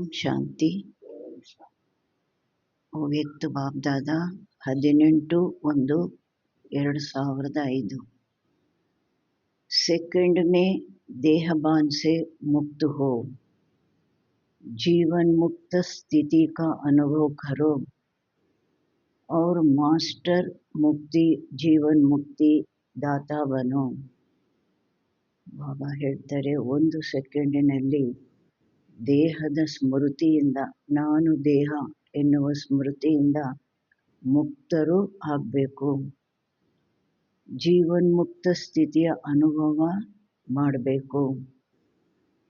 ಓಂ ಶಾಂತಿ. ಅವ್ಯಕ್ತ ಬಾಬ್ದಾದ 18-1-2005। सेकंड में देहबान से मुक्त हो, जीवन मुक्त स्थिति का अनुभव करो और मास्टर मुक्ति जीवन मुक्ति दाता बनो। ಬಾಬಾ ಹೇಳ್ತಾರೆ, 1 ಸೆಕೆಂಡಿನಲ್ಲಿ ದೇಹದ ಸ್ಮೃತಿಯಿಂದ, ನಾನು ದೇಹ ಎನ್ನುವ ಸ್ಮೃತಿಯಿಂದ ಮುಕ್ತರು ಆಗಬೇಕು. ಜೀವನ್ಮುಕ್ತ ಸ್ಥಿತಿಯ ಅನುಭವ ಮಾಡಬೇಕು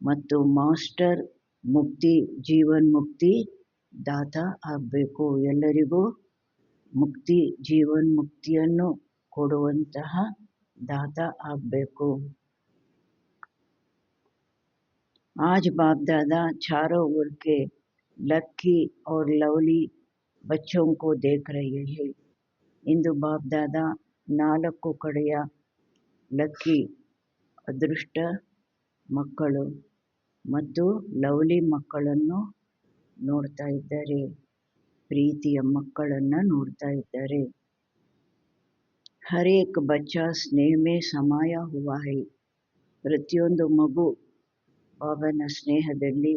ಮತ್ತು ಮಾಸ್ಟರ್ ಮುಕ್ತಿ ಜೀವನ್ಮುಕ್ತಿ ದಾತ ಆಗಬೇಕು. ಎಲ್ಲರಿಗೂ ಮುಕ್ತಿ ಜೀವನ್ಮುಕ್ತಿಯನ್ನು ಕೊಡುವಂತಹ ದಾತ ಆಗಬೇಕು. आज बाप दादा चारों ओर के लक्की और लवली बच्चों को देख रहे हैं। इंदु बाप दादा 4 ಕಡೆಯ ಲಕ್ಕಿ ಅದೃಷ್ಟ ಮಕ್ಕಳು ಮತ್ತು ಲವ್ಲಿ ಮಕ್ಕಳನ್ನು ನೋಡ್ತಾ ಇದ್ದಾರೆ, ಪ್ರೀತಿಯ ಮಕ್ಕಳನ್ನು ನೋಡ್ತಾ ಇದ್ದಾರೆ. ಹರ್ ಏಕ್ ಬಚ್ಚಾ ಸ್ನೇಹ ಮೇ ಸಮಾಯ ಹುವಾ ಹೈ. ಪ್ರತಿಯೊಂದು ಮಗು ಬಾಬನ ಸ್ನೇಹದಲ್ಲಿ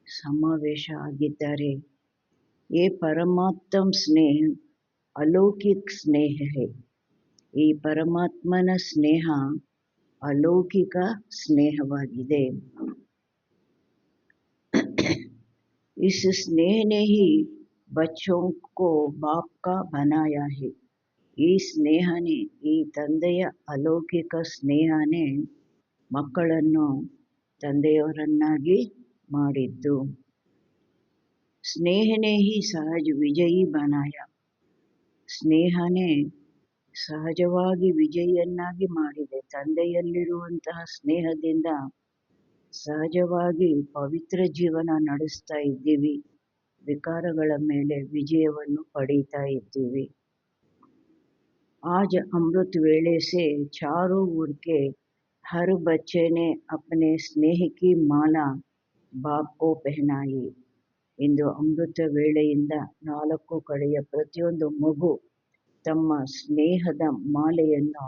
ಸಮಾವೇಶ ಆಗಿದ್ದಾರೆ. ये परमात्म स्नेह अलौकिक स्नेह है. ಈ ಪರಮಾತ್ಮನ ಸ್ನೇಹ ಅಲೌಕಿಕ ಸ್ನೇಹವಾಗಿದೆ. इस स्नेह ने ही बच्चों को बाप का बनाया है. ಈ ಸ್ನೇಹನೇ, ಈ ತಂದೆಯ ಅಲೌಕಿಕ ಸ್ನೇಹನೇ ಮಕ್ಕಳನ್ನು ತಂದೆಯವರನ್ನಾಗಿ ಮಾಡಿದ್ದು. ಸ್ನೇಹನೇ ಹಿ ಸಹಜ ವಿಜಯಿ ಬನಾಯ. ಸ್ನೇಹನೇ ಸಹಜವಾಗಿ ವಿಜಯಿಯನ್ನಾಗಿ ಮಾಡಿದೆ. ತಂದೆಯಲ್ಲಿರುವಂತಹ ಸ್ನೇಹದಿಂದ ಸಹಜವಾಗಿ ಪವಿತ್ರ ಜೀವನ ನಡೆಸ್ತಾ ಇದ್ದೀವಿ. ವಿಕಾರಗಳ ಮೇಲೆ ವಿಜಯವನ್ನು ಪಡೀತಾ ಇದ್ದೀವಿ. आज अमृत वेले से चारों ओर के हर बच्चे ने अपने स्नेह की माला बाप को पहनाई. ಇಂದು ಅಮೃತ ವೇಳೆಯಿಂದ 4 ಕಡೆಯ ಪ್ರತಿಯೊಂದು ಮಗು ತಮ್ಮ ಸ್ನೇಹದ ಮಾಲೆಯನ್ನು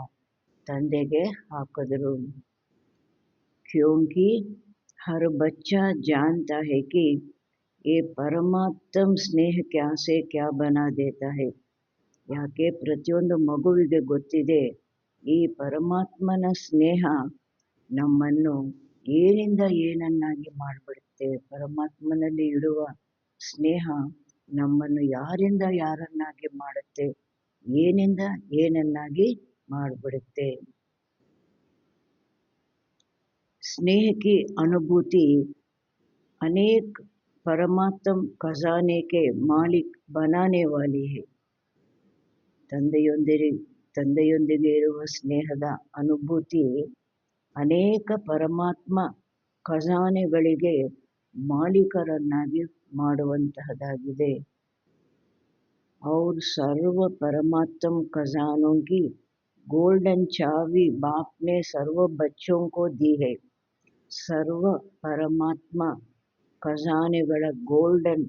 ತಂದೆಗೆ ಹಾಕಿದರು. क्योंकि हर बच्चा जानता है कि ये परमात्म स्नेह क्या से क्या बना देता है. ಯಾಕೆ ಪ್ರತಿಯೊಂದು ಮಗುವಿಗೆ ಗೊತ್ತಿದೆ, ಈ ಪರಮಾತ್ಮನ ಸ್ನೇಹ ನಮ್ಮನ್ನು ಏನಿಂದ ಏನನ್ನಾಗಿ ಮಾಡಿಬಿಡುತ್ತೆ. ಪರಮಾತ್ಮನಲ್ಲಿ ಇಡುವ ಸ್ನೇಹ ನಮ್ಮನ್ನು ಯಾರಿಂದ ಯಾರನ್ನಾಗಿ ಮಾಡುತ್ತೆ, ಏನಿಂದ ಏನನ್ನಾಗಿ ಮಾಡಿಬಿಡುತ್ತೆ. स्नेह की अनुभूति अनेक परमात्म खजाने के मालिक बनाने वाली है. ತಂದೆಯೊಂದಿಗೆ ಇರುವ ಸ್ನೇಹದ ಅನುಭೂತಿ ಅನೇಕ ಪರಮಾತ್ಮ ಖಜಾನೆಗಳಿಗೆ ಮಾಲೀಕರನ್ನಾಗಿ ಮಾಡುವಂತಹದ್ದಾಗಿದೆ. और सर्व परमात्म खजानों की गोल्डन चाबी बाप ने सर्व बच्चों को दी है. सर्व ಪರಮಾತ್ಮ ಖಜಾನೆಗಳ ಗೋಲ್ಡನ್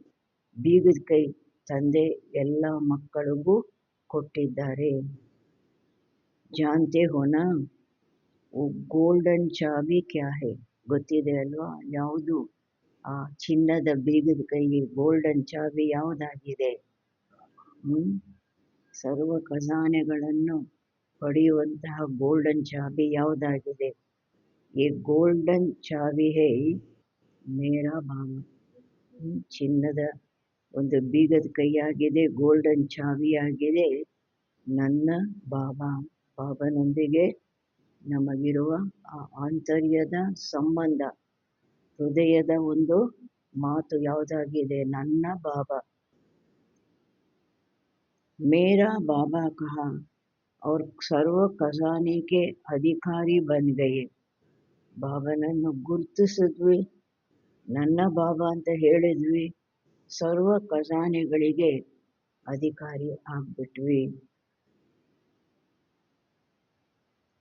ಬೀಗದ ಕೈ ತಂದೆ ಎಲ್ಲ ಮಕ್ಕಳಿಗೂ ಕೊಟ್ಟಿದ್ದಾರೆ. जानते हो ना वो गोल्डन ಚಾಬಿ क्या है? ಗೊತ್ತಿದೆ ಅಲ್ವಾ ಯಾವುದು ಆ ಚಿನ್ನದ ಬೀಗದ ಕೈ, ಗೋಲ್ಡನ್ ಚಾಬಿ ಯಾವುದಾಗಿದೆ? ಸರ್ವ ಖಜಾನೆಗಳನ್ನು ಪಡೆಯುವಂತಹ ಗೋಲ್ಡನ್ ಚಾಬಿ ಯಾವುದಾಗಿದೆ? ಈ ಗೋಲ್ಡನ್ ಚಾಬಿ ಹೇ ಮೇರಾ ಬಾಬಾ. ಚಿನ್ನದ ಒಂದು ಬೀಗದ ಕೈಯಾಗಿದೆ, ಗೋಲ್ಡನ್ ಚಾಬಿಯಾಗಿದೆ ನನ್ನ ಬಾಬಾ. ಬಾಬನೊಂದಿಗೆ ನಮಗಿರುವ ಆ ಆಂತರ್ಯದ ಸಂಬಂಧ, ಹೃದಯದ ಒಂದು ಮಾತು ಯಾವುದಾಗಿದೆ? ನನ್ನ ಬಾಬಾ. ಮೇರಾ ಬಾಬಾ ಕಹಾ और सर्व ಖಜಾನೆ ಕೆ ಅಧಿಕಾರಿ ಬನ್ ಗಯೆ. ಬಾಬನನ್ನು ಗುರುತಿಸಿದ್ವಿ, ನನ್ನ ಬಾಬಾ ಅಂತ ಹೇಳಿದ್ವಿ, ಸರ್ವ ಖಜಾನೆಗಳಿಗೆ ಅಧಿಕಾರಿ ಆಗ್ಬಿಟ್ವಿ.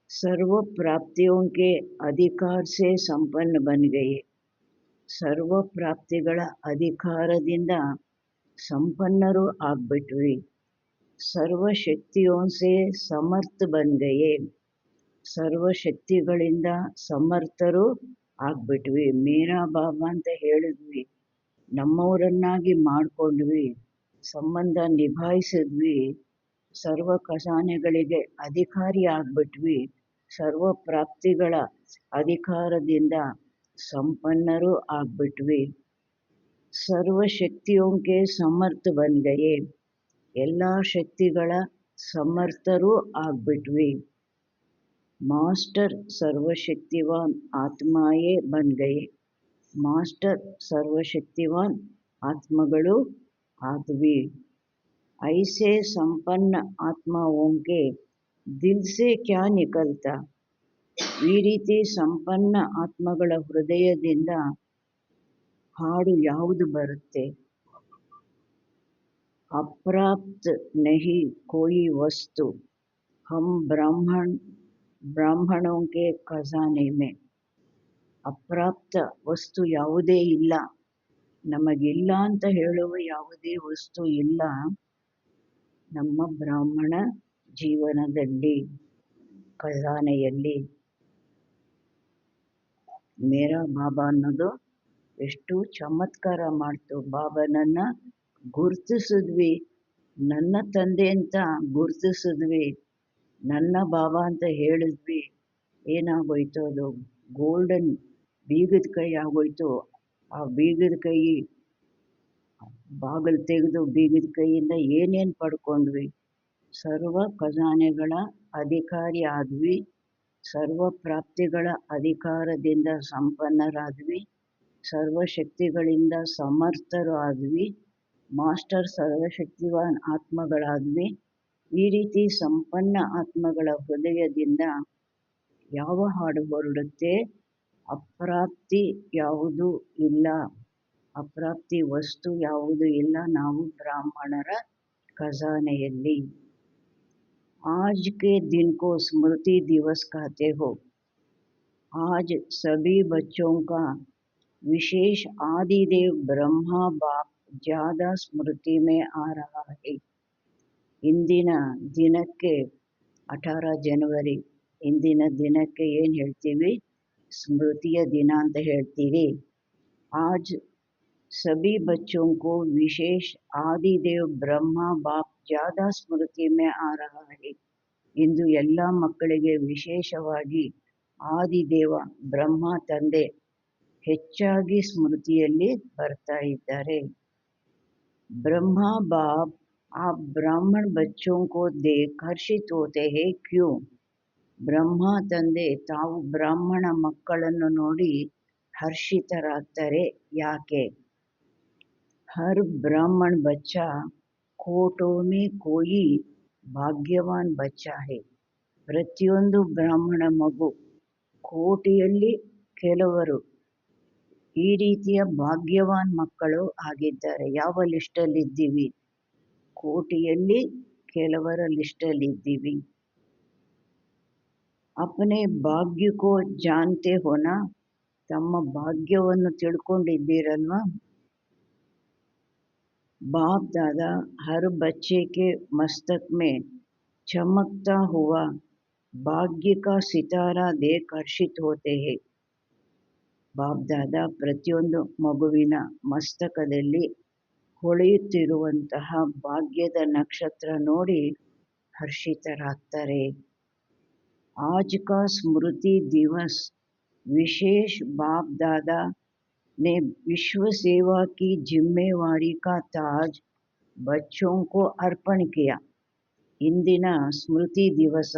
सर्व प्राप्तियों के अधिकार से संपन्न बन गए. ಸರ್ವ ಪ್ರಾಪ್ತಿಗಳ ಅಧಿಕಾರದಿಂದ ಸಂಪನ್ನರು ಆಗ್ಬಿಟ್ವಿ. ಸರ್ವ ಶಕ್ತಿಯೋं से ಸಮರ್ಥ ಬನ್ ಗಯೆ. ಸರ್ವಶಕ್ತಿಗಳಿಂದ ಸಮರ್ಥರು ಆಗ್ಬಿಟ್ವಿ. ಮೇರಾ ಬಾಬಾ ಅಂತ ಹೇಳಿದ್ವಿ, ನಮ್ಮವರನ್ನಾಗಿ ಮಾಡ್ಕೊಂಡ್ವಿ, ಸಂಬಂಧ ನಿಭಾಯಿಸಿದ್ವಿ, ಸರ್ವ ಖಜಾನೆಗಳಿಗೆ ಅಧಿಕಾರಿ ಆಗ್ಬಿಟ್ವಿ, ಸರ್ವ ಪ್ರಾಪ್ತಿಗಳ ಅಧಿಕಾರದಿಂದ ಸಂಪನ್ನರು ಆಗ್ಬಿಟ್ವಿ. ಸರ್ವಶಕ್ತಿಯೋं के ಸಮರ್ಥ ಬನ್ ಗಯೆ. ಎಲ್ಲ ಶಕ್ತಿಗಳ ಸಮರ್ಥರು ಆಗ್ಬಿಟ್ವಿ. ಮಾಸ್ಟರ್ ಸರ್ವಶಕ್ತಿವಾನ್ ಆತ್ಮಾಯೇ ಬನ್ ಗಯೆ. ಮಾಸ್ಟರ್ ಸರ್ವಶಕ್ತಿವಾನ್ ಆತ್ಮಗಳು ಆದ್ವಿ. ಐಸೆ ಸಂಪನ್ನ ಆತ್ಮಾओं के दिल से क्या निकलता. ಈ ರೀತಿ ಸಂಪನ್ನ ಆತ್ಮಗಳ ಹೃದಯದಿಂದ ಹಾಡು ಯಾವುದು ಬರುತ್ತೆ? ಅಪ್ರಾಪ್ತ ನಹಿ ಕೋಯಿ ವಸ್ತು, ಹಮ್ ಬ್ರಾಹ್ಮಣೋं के ಖಜಾನೆ में. ಅಪ್ರಾಪ್ತ ವಸ್ತು ಯಾವುದೇ ಇಲ್ಲ, ನಮಗಿಲ್ಲ ಅಂತ ಹೇಳುವ ಯಾವುದೇ ವಸ್ತು ಇಲ್ಲ ನಮ್ಮ ಬ್ರಾಹ್ಮಣ ಜೀವನದಲ್ಲಿ, ಖಜಾನೆಯಲ್ಲಿ. ಮೇರಾ ಬಾಬಾ ಅನ್ನೋದು ಎಷ್ಟು ಚಮತ್ಕಾರ ಮಾಡ್ತು. ಬಾಬನನ್ನ ಗುರ್ತಿಸಿದ್ವಿ, ನನ್ನ ತಂದೆ ಅಂತ ಗುರ್ತಿಸಿದ್ವಿ, ನನ್ನ ಬಾಬಾ ಅಂತ ಹೇಳಿದ್ವಿ. ಏನಾಗೋಯ್ತು? ಅದು ಗೋಲ್ಡನ್ ಬೀಗದ ಕೈ ಆಗೋಯ್ತು. ಆ ಬೀಗದ ಕೈ ಬಾಗಿಲು ತೆಗೆದು ಬೀಗದ ಕೈಯಿಂದ ಏನೇನು ಪಡ್ಕೊಂಡ್ವಿ? ಸರ್ವ ಖಜಾನೆಗಳ ಅಧಿಕಾರಿ ಆದ್ವಿ, ಸರ್ವ ಪ್ರಾಪ್ತಿಗಳ ಅಧಿಕಾರದಿಂದ ಸಂಪನ್ನರಾದ್ವಿ, ಸರ್ವಶಕ್ತಿಗಳಿಂದ ಸಮರ್ಥರು ಆದ್ವಿ, ಮಾಸ್ಟರ್ ಸರ್ವಶಕ್ತಿವಾನ್ ಆತ್ಮಗಳಾದ್ವಿ. ಈ ರೀತಿ ಸಂಪನ್ನ ಆತ್ಮಗಳ ಹೃದಯದಿಂದ ಯಾವ ಹಾಡು ಹೊರಡುತ್ತೆ? ಅಪ್ರಾಪ್ತಿ ಯಾವುದೂ ಇಲ್ಲ, ಅಪ್ರಾಪ್ತಿ ವಸ್ತು ಯಾವುದೂ ಇಲ್ಲ ನಾವು ಬ್ರಾಹ್ಮಣರ ಖಜಾನೆಯಲ್ಲಿ. आज के दिन को स्मृति दिवस कहते हो. आज सभी बच्चों का विशेष आदिदेव ब्रह्मा बाप ज़्यादा स्मृति में आ रहा है. ಇಂದಿನ ದಿನಕ್ಕೆ 18 ಜನವರಿ, ಇಂದಿನ ದಿನಕ್ಕೆ ಏನು ಹೇಳ್ತೀವಿ? ಸ್ಮೃತಿಯ ದಿನ ಅಂತ ಹೇಳ್ತೀವಿ. आज सभी बच्चों को विशेष आदिदेव ब्रह्मा बाप ज़्यादा स्मृति में आ रहा है. ಇಂದು ಎಲ್ಲ ಮಕ್ಕಳಿಗೆ ವಿಶೇಷವಾಗಿ ಆದಿದೇವ ಬ್ರಹ್ಮ ತಂದೆ ಹೆಚ್ಚಾಗಿ ಸ್ಮೃತಿಯಲ್ಲಿ ಬರ್ತಾ ಇದ್ದಾರೆ. ब्रह्मा बाप आप ब्राह्मण बच्चों को देख हर्षित होते हैं क्यों. ಬ್ರಹ್ಮ ತಂದೆ ತಾವು ಬ್ರಾಹ್ಮಣ ಮಕ್ಕಳನ್ನು ನೋಡಿ ಹರ್ಷಿತರಾಗ್ತಾರೆ, ಯಾಕೆ? ಹರ್ ಬ್ರಾಹ್ಮಣ ಬಚ್ಚಾ ಕೋಟೋ ಮೇ ಕೋಯಿ ಭಾಗ್ಯವಾನ್ ಬಚ್ಚಾ ಹೈ. ಪ್ರತಿಯೊಂದು ಬ್ರಾಹ್ಮಣ ಮಗು ಕೋಟಿಯಲ್ಲಿ ಕೆಲವರು ಈ ರೀತಿಯ ಭಾಗ್ಯವಾನ್ ಮಕ್ಕಳು ಆಗಿದ್ದಾರೆ. ಯಾವ ಲಿಸ್ಟಲ್ಲಿದ್ದೀವಿ? ಕೋಟಿಯಲ್ಲಿ ಕೆಲವರ ಲಿಸ್ಟಲ್ಲಿದ್ದೀವಿ. ಅಪನೆ ಭಾಗ್ಯಕೋ ಜಾನ್ತೆ ಹೋನಾ. ತಮ್ಮ ಭಾಗ್ಯವನ್ನು ತಿಳ್ಕೊಂಡಿದ್ದೀರಲ್ವಾ? बाप दादा हर बच्चे के मस्तक में चमकता हुआ भाग्य का सितारा देख हर्षित होते हैं. ಬಾಪ್ ದಾದಾ ಪ್ರತಿಯೊಂದು ಮಗುವಿನ ಮಸ್ತಕದಲ್ಲಿ ಹೊಳೆಯುತ್ತಿರುವಂತಹ ಭಾಗ್ಯದ ನಕ್ಷತ್ರ ನೋಡಿ ಹರ್ಷಿತರಾಗ್ತಾರೆ. आज का स्मृति दिवस विशेष बाप दादा ने विश्व सेवा की जिम्मेवारी का ताज बच्चों को अर्पण किया. ಇಂದಿನ ಸ್ಮೃತಿ ದಿವಸ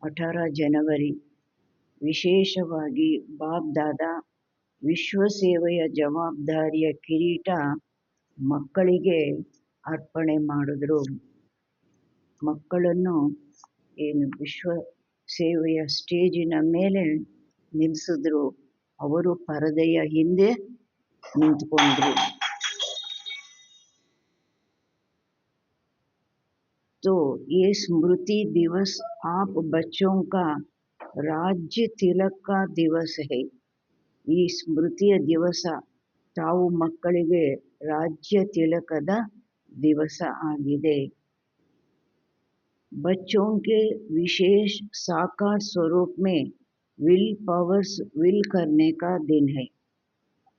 18 ಜನವರಿ ವಿಶೇಷವಾಗಿ ಬಾಪ್ ದಾದಾ ವಿಶ್ವ ಸೇವೆಯ ಜವಾಬ್ದಾರಿಯ ಕಿರೀಟ ಮಕ್ಕಳಿಗೆ ಅರ್ಪಣೆ ಮಾಡಿದ್ರು. ಮಕ್ಕಳನ್ನು ಏನು ವಿಶ್ವ ಸೇವೆಯ ಸ್ಟೇಜಿನ ಮೇಲೆ ನಿಲ್ಲಿಸಿದ್ರು, ಅವರು ಪರದೆಯ ಹಿಂದೆ ನಿಂತ್ಕೊಂಡ್ರು. तो ये स्मृति दिवस आप बच्चों का राज्य तिलक का दिवस है. ಈ ಸ್ಮೃತಿಯ ದಿವಸ ತಾವು ಮಕ್ಕಳಿಗೆ ರಾಜ್ಯ ತಿಲಕದ दिवस आಗಿದೆ। बच्चों के विशेष साकार स्वरूप में विल पावर्स विल करने का दिन है।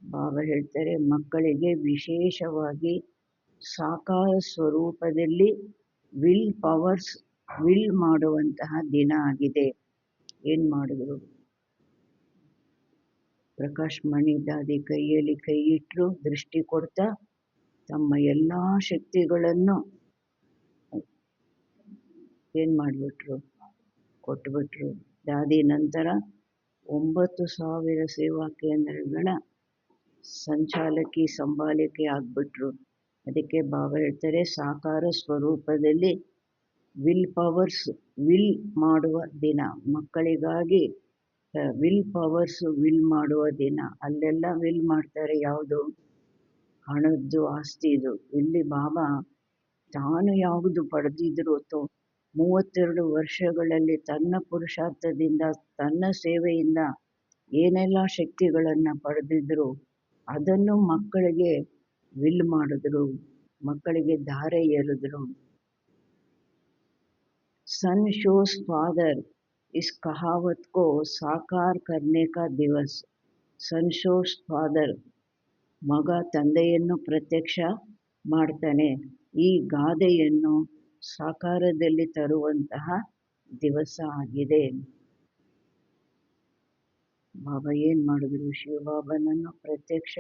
ಬಾಬಾ ಹೇಳ್ತಾರೆ ಮಕ್ಕಳಿಗೆ ವಿಶೇಷವಾಗಿ ಸಾಕಾರ ಸ್ವರೂಪದಲ್ಲಿ ವಿಲ್ ಪವರ್ಸ್ ವಿಲ್ ಮಾಡುವಂತಹ ದಿನ ಆಗಿದೆ। ಏನು ಮಾಡಿದ್ರು? ಪ್ರಕಾಶ್ ಮಣಿ ದಾದಿ ಕೈಯಲ್ಲಿ ಕೈ ಇಟ್ಟರು, ದೃಷ್ಟಿ ಕೊಡ್ತಾ ತಮ್ಮ ಎಲ್ಲ ಶಕ್ತಿಗಳನ್ನು ಏನು ಮಾಡಿಬಿಟ್ರು? ಕೊಟ್ಟುಬಿಟ್ರು। ದಾದಿ ನಂತರ 9,000 ಸೇವಾ ಕೇಂದ್ರಗಳ ಸಂಚಾಲಕಿ ಸಂಭಾಲಿಕೆ ಆಗಿಬಿಟ್ರು। ಅದಕ್ಕೆ ಬಾಬಾ ಹೇಳ್ತಾರೆ ಸಾಕಾರ ಸ್ವರೂಪದಲ್ಲಿ ವಿಲ್ ಪವರ್ಸ್ ವಿಲ್ ಮಾಡುವ ದಿನ, ಮಕ್ಕಳಿಗಾಗಿ ವಿಲ್ ಪವರ್ಸ್ ವಿಲ್ ಮಾಡುವ ದಿನ। ಅಲ್ಲೆಲ್ಲ ವಿಲ್ ಮಾಡ್ತಾರೆ, ಯಾವುದು? ಹಣದ್ದು, ಆಸ್ತಿದು। ಇಲ್ಲಿ ಬಾಬಾ ತಾನು ಯಾವುದು ಪಡೆದಿದ್ರು 32 ವರ್ಷಗಳಲ್ಲಿ ತನ್ನ ಪುರುಷಾರ್ಥದಿಂದ ತನ್ನ ಸೇವೆಯಿಂದ ಏನೆಲ್ಲ ಶಕ್ತಿಗಳನ್ನು ಪಡೆದಿದ್ರು ಅದನ್ನು ಮಕ್ಕಳಿಗೆ ವಿಲ್ ಮಾಡಿದ್ರು, ಮಕ್ಕಳಿಗೆ ಧಾರೆ ಎರೆದ್ರು। सन शोज फादर इस कहावत को साकार करने का दिवस। सन शोज फादर, ಮಗ ತಂದೆಯನ್ನು ಪ್ರತ್ಯಕ್ಷ ಮಾಡ್ತಾನೆ, ಈ ಗಾದೆಯನ್ನು ಸಾಕಾರದಲ್ಲಿ ತರುವಂತಹ ದಿವಸ ಆಗಿದೆ। ಬಾಬಾ ಏನು ಮಾಡಿದ್ರು? ಶಿವಬಾಬನನ್ನು ಪ್ರತ್ಯಕ್ಷ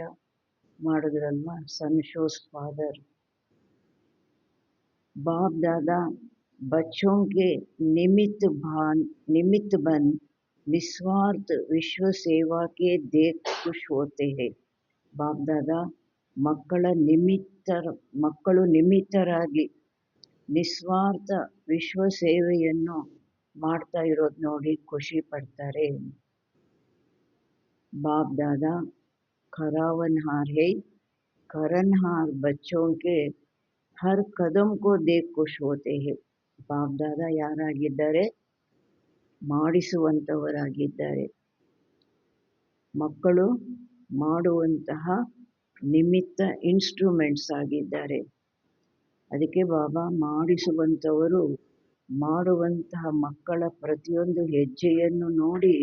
ಮಾಡಿದ್ರಲ್ವಾ, सन शोज फादर। बाप दादा बच्चों के निमित्त बन निस्वार्थ विश्व सेवा के देख खुश होते हैं। बाप दादा ಮಕ್ಕಳು ನಿಮಿತ್ತರಾಗಿ ನಿಸ್ವಾರ್ಥ ವಿಶ್ವ ಸೇವೆಯನ್ನು ಮಾಡ್ತಾ ಇರೋದು ನೋಡಿ ಖುಷಿ ಪಡ್ತಾರೆ। बाप दादा खरावनहार है, करनहार बच्चों के हर कदम को देख खुश होते हैं। ಬಾಪ್ ದಾದಾ ಯಾರಾಗಿದ್ದಾರೆ? ಮಾಡಿಸುವಂಥವರಾಗಿದ್ದಾರೆ, ಮಕ್ಕಳು ಮಾಡುವಂತಹ ನಿಮಿತ್ತ ಇನ್ಸ್ಟ್ರೂಮೆಂಟ್ಸ್ ಆಗಿದ್ದಾರೆ। ಅದಕ್ಕೆ ಬಾಬಾ ಮಾಡಿಸುವಂಥವರು ಮಾಡುವಂತಹ ಮಕ್ಕಳ ಪ್ರತಿಯೊಂದು ಹೆಜ್ಜೆಯನ್ನು ನೋಡಿ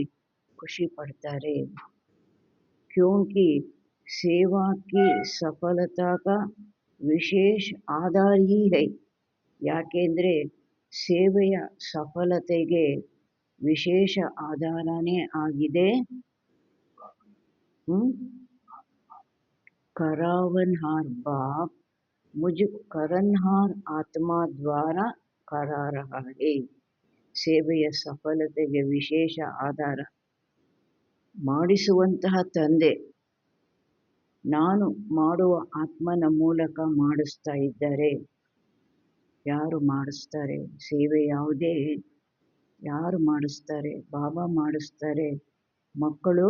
ಖುಷಿ ಪಡ್ತಾರೆ। क्योंकि सेवा की सफलता का विशेष आधार ही है। ಯಾಕೆಂದರೆ ಸೇವೆಯ ಸಫಲತೆಗೆ ವಿಶೇಷ ಆಧಾರನೇ ಆಗಿದೆ करावनहार बाप मुझ करनहार आत्मा द्वारा करा रहा है। ಸೇವೆಯ ಸಫಲತೆಗೆ ವಿಶೇಷ ಆಧಾರ ಮಾಡಿಸುವಂತಹ ತಂದೆ ನಾನು ಮಾಡುವ ಆತ್ಮನ ಮೂಲಕ ಮಾಡಿಸ್ತಾ ಇದ್ದಾರೆ। ಯಾರು ಮಾಡಿಸ್ತಾರೆ? ಸೇವೆ ಯಾವುದೇ ಯಾರು ಮಾಡಿಸ್ತಾರೆ? ಬಾಬಾ ಮಾಡಿಸ್ತಾರೆ। ಮಕ್ಕಳು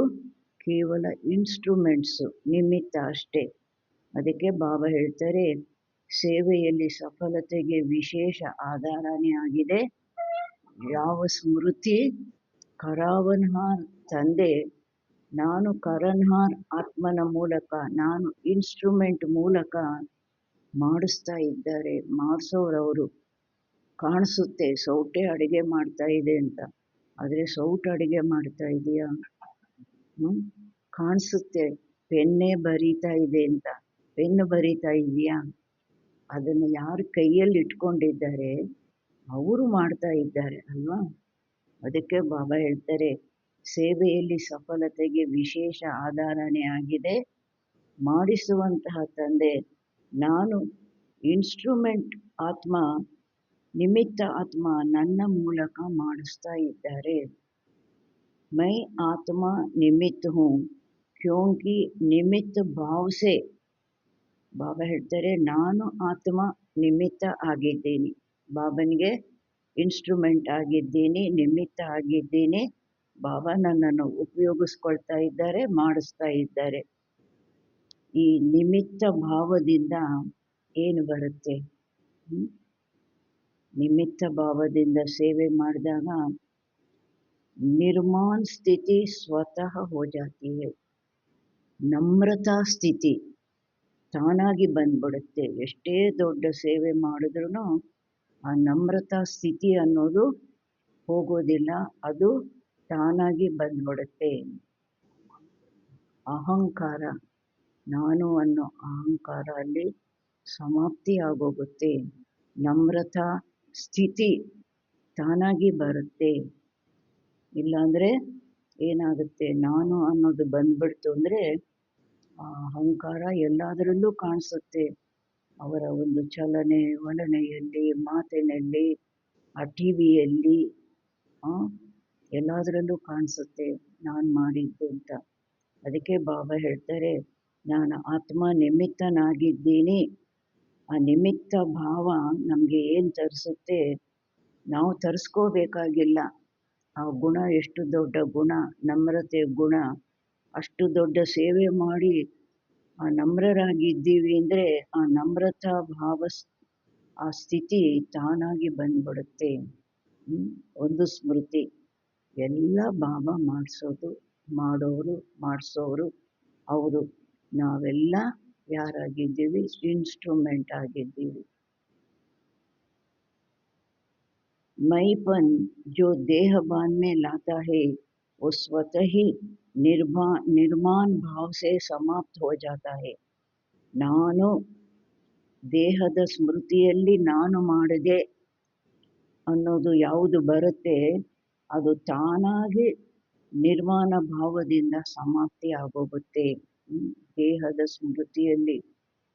ಕೇವಲ ಇನ್ಸ್ಟ್ರೂಮೆಂಟ್ಸು, ನಿಮಿತ್ತ ಅಷ್ಟೇ। ಅದಕ್ಕೆ ಬಾಬಾ ಹೇಳ್ತಾರೆ ಸೇವೆಯಲ್ಲಿ ಸಫಲತೆಗೆ ವಿಶೇಷ ಆಧಾರನೇ ಆಗಿದೆ ಯಾವ ಸ್ಮೃತಿ? ಕರಾವನ್ಹಾರ್ ತಂದೆ ನಾನು ಕರನ್ಹಾರ್ ಆತ್ಮನ ಮೂಲಕ, ನಾನು ಇನ್ಸ್ಟ್ರೂಮೆಂಟ್ ಮೂಲಕ ಮಾಡಿಸ್ತಾ ಇದ್ದಾರೆ। ಮಾಡಿಸೋರವರು ಕಾಣಿಸುತ್ತೆ ಸೌಟೆ ಅಡುಗೆ ಮಾಡ್ತಾ ಇದೆ ಅಂತ, ಆದರೆ ಸೌಟು ಅಡುಗೆ ಮಾಡ್ತಾ ಇದೆಯಾ? ಕಾಣಿಸುತ್ತೆ ಪೆನ್ನೇ ಬರೀತಾ ಇದೆ ಅಂತ, ಪೆನ್ನು ಬರೀತಾ ಇದೆಯಾ? ಅದನ್ನು ಯಾರು ಕೈಯಲ್ಲಿ ಇಟ್ಕೊಂಡಿದ್ದಾರೆ ಅವರು ಮಾಡ್ತಾ ಇದ್ದಾರೆ ಅಲ್ವಾ? ಅದಕ್ಕೆ ಬಾಬಾ ಹೇಳ್ತಾರೆ ಸೇವೆಯಲ್ಲಿ ಸಫಲತೆಗೆ ವಿಶೇಷ ಆಧಾರನೇ ಆಗಿದೆ ಮಾಡಿಸುವಂತಹ ತಂದೆ ನಾನು ಇನ್ಸ್ಟ್ರೂಮೆಂಟ್ ಆತ್ಮ, ನಿಮಿತ್ತ ಆತ್ಮ ನನ್ನ ಮೂಲಕ ಮಾಡಿಸ್ತಾ ಇದ್ದಾರೆ। मैं आत्मा निमित्त हूँ क्योंकि निमित्त भाव से ಬಾಬಾ ಹೇಳ್ತಾರೆ ನಾನು ಆತ್ಮ ನಿಮಿತ್ತ ಆಗಿದ್ದೀನಿ, ಬಾಬನಿಗೆ ಇನ್ಸ್ಟ್ರೂಮೆಂಟ್ ಆಗಿದ್ದೀನಿ, ನಿಮಿತ್ತ ಆಗಿದ್ದೀನಿ। ಬಾಬಾ ನನ್ನನ್ನು ಉಪಯೋಗಿಸ್ಕೊಳ್ತಾ ಇದ್ದಾರೆ, ಮಾಡಿಸ್ತಾ ಇದ್ದಾರೆ। ಈ ನಿಮಿತ್ತ ಭಾವದಿಂದ ಏನು ಬರುತ್ತೆ? ನಿಮಿತ್ತ ಭಾವದಿಂದ ಸೇವೆ ಮಾಡಿದಾಗ ನಿರ್ಮಾಣ ಸ್ಥಿತಿ ಸ್ವತಃ हो जाती है। ನಮ್ರತಾ ಸ್ಥಿತಿ ತಾನಾಗಿ ಬಂದ್ಬಿಡುತ್ತೆ. ಎಷ್ಟೇ ದೊಡ್ಡ ಸೇವೆ ಮಾಡಿದ್ರೂ ಆ ನಮ್ರತಾ ಸ್ಥಿತಿ ಅನ್ನೋದು ಹೋಗೋದಿಲ್ಲ, ಅದು ತಾನಾಗಿ ಬಂದ್ಬಿಡುತ್ತೆ. ಅಹಂಕಾರ, ನಾನು ಅನ್ನೋ ಅಹಂಕಾರ ಅಲ್ಲಿ ಸಮಾಪ್ತಿ ಆಗೋಗುತ್ತೆ. ನಮ್ರತಾ ಸ್ಥಿತಿ ತಾನಾಗಿ ಬರುತ್ತೆ. ಇಲ್ಲಾಂದರೆ ಏನಾಗುತ್ತೆ, ನಾನು ಅನ್ನೋದು ಬಂದ್ಬಿಡ್ತು ಅಂದರೆ ಆ ಅಹಂಕಾರ ಎಲ್ಲದರಲ್ಲೂ ಕಾಣಿಸುತ್ತೆ. ಅವರ ಒಂದು ಚಲನೆ ವಲನೆಯಲ್ಲಿ, ಮಾತಿನಲ್ಲಿ, ಆ ಟಿ ವಿಯಲ್ಲಿ, ಎಲ್ಲದರಲ್ಲೂ ಕಾಣಿಸುತ್ತೆ ನಾನು ಮಾಡಿದ್ದು ಅಂತ. ಅದಕ್ಕೆ ಬಾಬಾ ಹೇಳ್ತಾರೆ, ನಾನು ಆತ್ಮ ನಿಮಿತ್ತನಾಗಿದ್ದೀನಿ. ಆ ನಿಮಿತ್ತ ಭಾವ ನಮಗೆ ಏನು ತರಿಸುತ್ತೆ, ನಾವು ತರಿಸ್ಕೋಬೇಕಾಗಿಲ್ಲ. ಆ ಗುಣ ಎಷ್ಟು ದೊಡ್ಡ ಗುಣ, ನಮ್ರತೆ ಗುಣ. ಅಷ್ಟು ದೊಡ್ಡ ಸೇವೆ ಮಾಡಿ ಆ ನಮ್ರರಾಗಿದ್ದೀವಿ ಅಂದರೆ ಆ ನಮ್ರತಾ ಭಾವ, ಆ ಸ್ಥಿತಿ ತಾನಾಗಿ ಬಂದ್ಬಿಡುತ್ತೆ. ಒಂದು ಸ್ಮೃತಿ, ಎಲ್ಲ ಬಾಬಾ ಮಾಡಿಸೋದು, ಮಾಡೋರು, ಮಾಡಿಸೋರು ಅವರು. ನಾವೆಲ್ಲ ಯಾರಾಗಿದ್ದೀವಿ, ಇನ್ಸ್ಟ್ರೂಮೆಂಟ್ ಆಗಿದ್ದೀವಿ. मैपन जो देहबान में लाता है वो स्वतः ही निर्माण भाव से समाप्त हो जाता है. ನಾನು ದೇಹದ ಸ್ಮೃತಿಯಲ್ಲಿ ನಾನು ಮಾಡಿದೆ ಅನ್ನೋದು ಯಾವುದು ಬರುತ್ತೆ ಅದು ತಾನಾಗಿ ನಿರ್ಮಾಣ ಭಾವದಿಂದ ಸಮಾಪ್ತಿ ಆಗೋಗುತ್ತೆ. ದೇಹದ ಸ್ಮೃತಿಯಲ್ಲಿ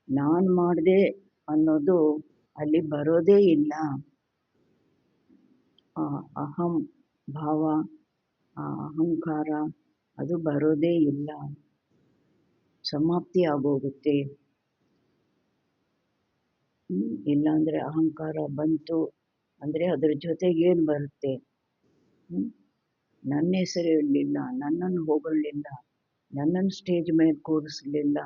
ನಾನು ಮಾಡಿದೆ ಅನ್ನೋದು ಅಲ್ಲಿ ಬರೋದೇ ಇಲ್ಲ. ಅಹಂ ಭಾವ, ಅಹಂಕಾರ ಅದು ಬರೋದೇ ಇಲ್ಲ, ಸಮಾಪ್ತಿ ಆಗೋಗುತ್ತೆ. ಇಲ್ಲಾಂದರೆ ಅಹಂಕಾರ ಬಂತು ಅಂದರೆ ಅದರ ಜೊತೆಗೆ ಏನು ಬರುತ್ತೆ, ನನ್ನ ಹೆಸರು ಹೇಳಲಿಲ್ಲ, ನನ್ನನ್ನು ಹೊಗಳಿಲ್ಲ, ನನ್ನನ್ನು ಸ್ಟೇಜ್ ಮೇಲೆ ಕೂರಿಸಲಿಲ್ಲ,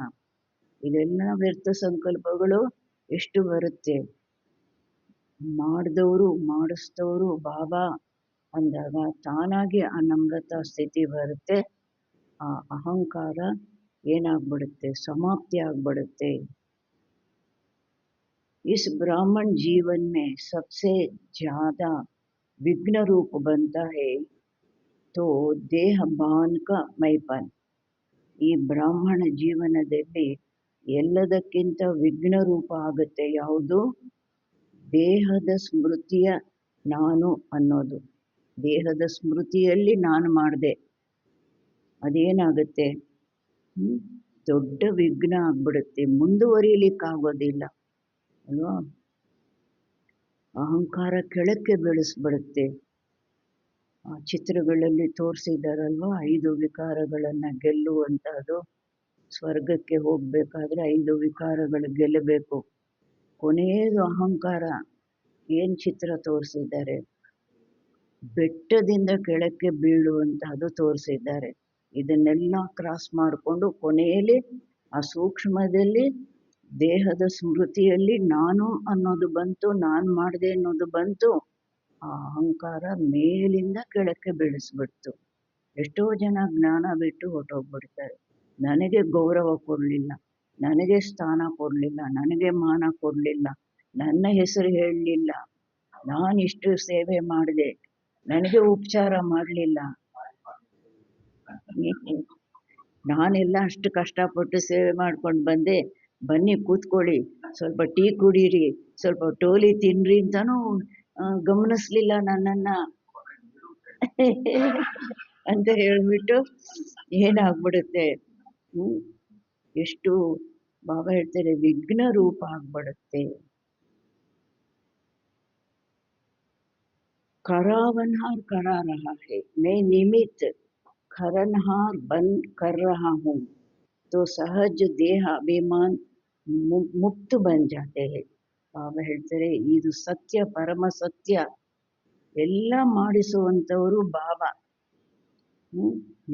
ಇದೆಲ್ಲ ವ್ಯರ್ಥ ಸಂಕಲ್ಪಗಳು ಎಷ್ಟು ಬರುತ್ತೆ. ಮಾಡಿದವರು ಮಾಡಿಸಿದವರು ಬಾಬಾ ಅಂದಾಗ ತಾನಾಗಿ ಆ ನಮ್ರತಾ ಸ್ಥಿತಿ ಬರುತ್ತೆ. ಆ ಅಹಂಕಾರ ಏನಾಗ್ಬಿಡುತ್ತೆ, ಸಮಾಪ್ತಿ ಆಗ್ಬಿಡುತ್ತೆ. इस ब्राह्मण जीवन में सबसे ज़्यादा विघ्न रूप बनता है तो ದೇಹಬಾನ್ ಕ ಮೈಪನ್. ಈ ಬ್ರಾಹ್ಮಣ ಜೀವನದಲ್ಲಿ ಎಲ್ಲದಕ್ಕಿಂತ ವಿಘ್ನ ರೂಪ ಆಗುತ್ತೆ ಯಾವುದು, ದೇಹದ ಸ್ಮೃತಿಯ ನಾನು ಅನ್ನೋದು. ದೇಹದ ಸ್ಮೃತಿಯಲ್ಲಿ ನಾನು ಮಾಡಿದೆ, ಅದೇನಾಗುತ್ತೆ, ದೊಡ್ಡ ವಿಘ್ನ ಆಗ್ಬಿಡುತ್ತೆ, ಮುಂದುವರಿಯಲಿಕ್ಕಾಗೋದಿಲ್ಲ ಅಲ್ವಾ. ಅಹಂಕಾರ ಕೆಳಕ್ಕೆ ಬೆಳೆಸ್ಬಿಡುತ್ತೆ. ಆ ಚಿತ್ರಗಳಲ್ಲಿ ತೋರಿಸಿದ್ದಾರಲ್ವ, 5 ವಿಕಾರಗಳನ್ನು ಗೆಲ್ಲುವಂಥದ್ದು. ಸ್ವರ್ಗಕ್ಕೆ ಹೋಗಬೇಕಾದ್ರೆ 5 ವಿಕಾರಗಳು ಗೆಲ್ಲಬೇಕು. ಕೊನೆಯದು ಅಹಂಕಾರ. ಏನು ಚಿತ್ರ ತೋರಿಸಿದ್ದಾರೆ, ಬೆಟ್ಟದಿಂದ ಕೆಳಕ್ಕೆ ಬೀಳುವಂತಹದ್ದು ತೋರಿಸಿದ್ದಾರೆ. ಇದನ್ನೆಲ್ಲ ಕ್ರಾಸ್ ಮಾಡಿಕೊಂಡು ಕೊನೆಯಲ್ಲಿ ಆ ಸೂಕ್ಷ್ಮದಲ್ಲಿ ದೇಹದ ಸ್ಮೃತಿಯಲ್ಲಿ ನಾನು ಅನ್ನೋದು ಬಂತು, ನಾನು ಮಾಡಿದೆ ಅನ್ನೋದು ಬಂತು. ಆ ಅಹಂಕಾರ ಮೇಲಿಂದ ಕೆಳಕ್ಕೆ ಬೆಳೆಸ್ಬಿಡ್ತು. ಎಷ್ಟೋ ಜನ ಜ್ಞಾನ ಬಿಟ್ಟು ಹೊರಟೋಗ್ಬಿಡ್ತಾರೆ. ನನಗೆ ಗೌರವ ಕೊಡಲಿಲ್ಲ, ನನಗೆ ಸ್ಥಾನ ಕೊಡಲಿಲ್ಲ, ನನಗೆ ಮಾನ ಕೊಡಲಿಲ್ಲ, ನನ್ನ ಹೆಸರು ಹೇಳಲಿಲ್ಲ, ನಾನಿಷ್ಟು ಸೇವೆ ಮಾಡಿದೆ, ನನಗೆ ಉಪಚಾರ ಮಾಡಲಿಲ್ಲ, ನಾನೆಲ್ಲ ಅಷ್ಟು ಕಷ್ಟಪಟ್ಟು ಸೇವೆ ಮಾಡ್ಕೊಂಡು ಬಂದೆ, ಬನ್ನಿ ಕೂತ್ಕೊಳ್ಳಿ, ಸ್ವಲ್ಪ ಟೀ ಕುಡೀರಿ, ಸ್ವಲ್ಪ ಟೋಲಿ ತಿನ್ನಿರಿ ಅಂತಲೂ ಗಮನಿಸ್ಲಿಲ್ಲ ನನ್ನನ್ನು ಅಂತ ಹೇಳಿಬಿಟ್ಟು ಏನಾಗ್ಬಿಡುತ್ತೆ, ಎಷ್ಟು ಬಾಬಾ ಹೇಳ್ತಾರೆ ವಿಘ್ನ ರೂಪ ಆಗ್ಬಿಡುತ್ತೆ. करावनहार करा रहा है, मैं निमित्त खरनहार बन कर रहा हूँ तो सहज देह अभिमान मुक्त बन जाते हैं. ಬಾಬಾ ಹೇಳ್ತಾರೆ ಇದು ಸತ್ಯ, ಪರಮ ಸತ್ಯ. ಎಲ್ಲ ಮಾಡಿಸುವಂಥವರು ಬಾಬಾ.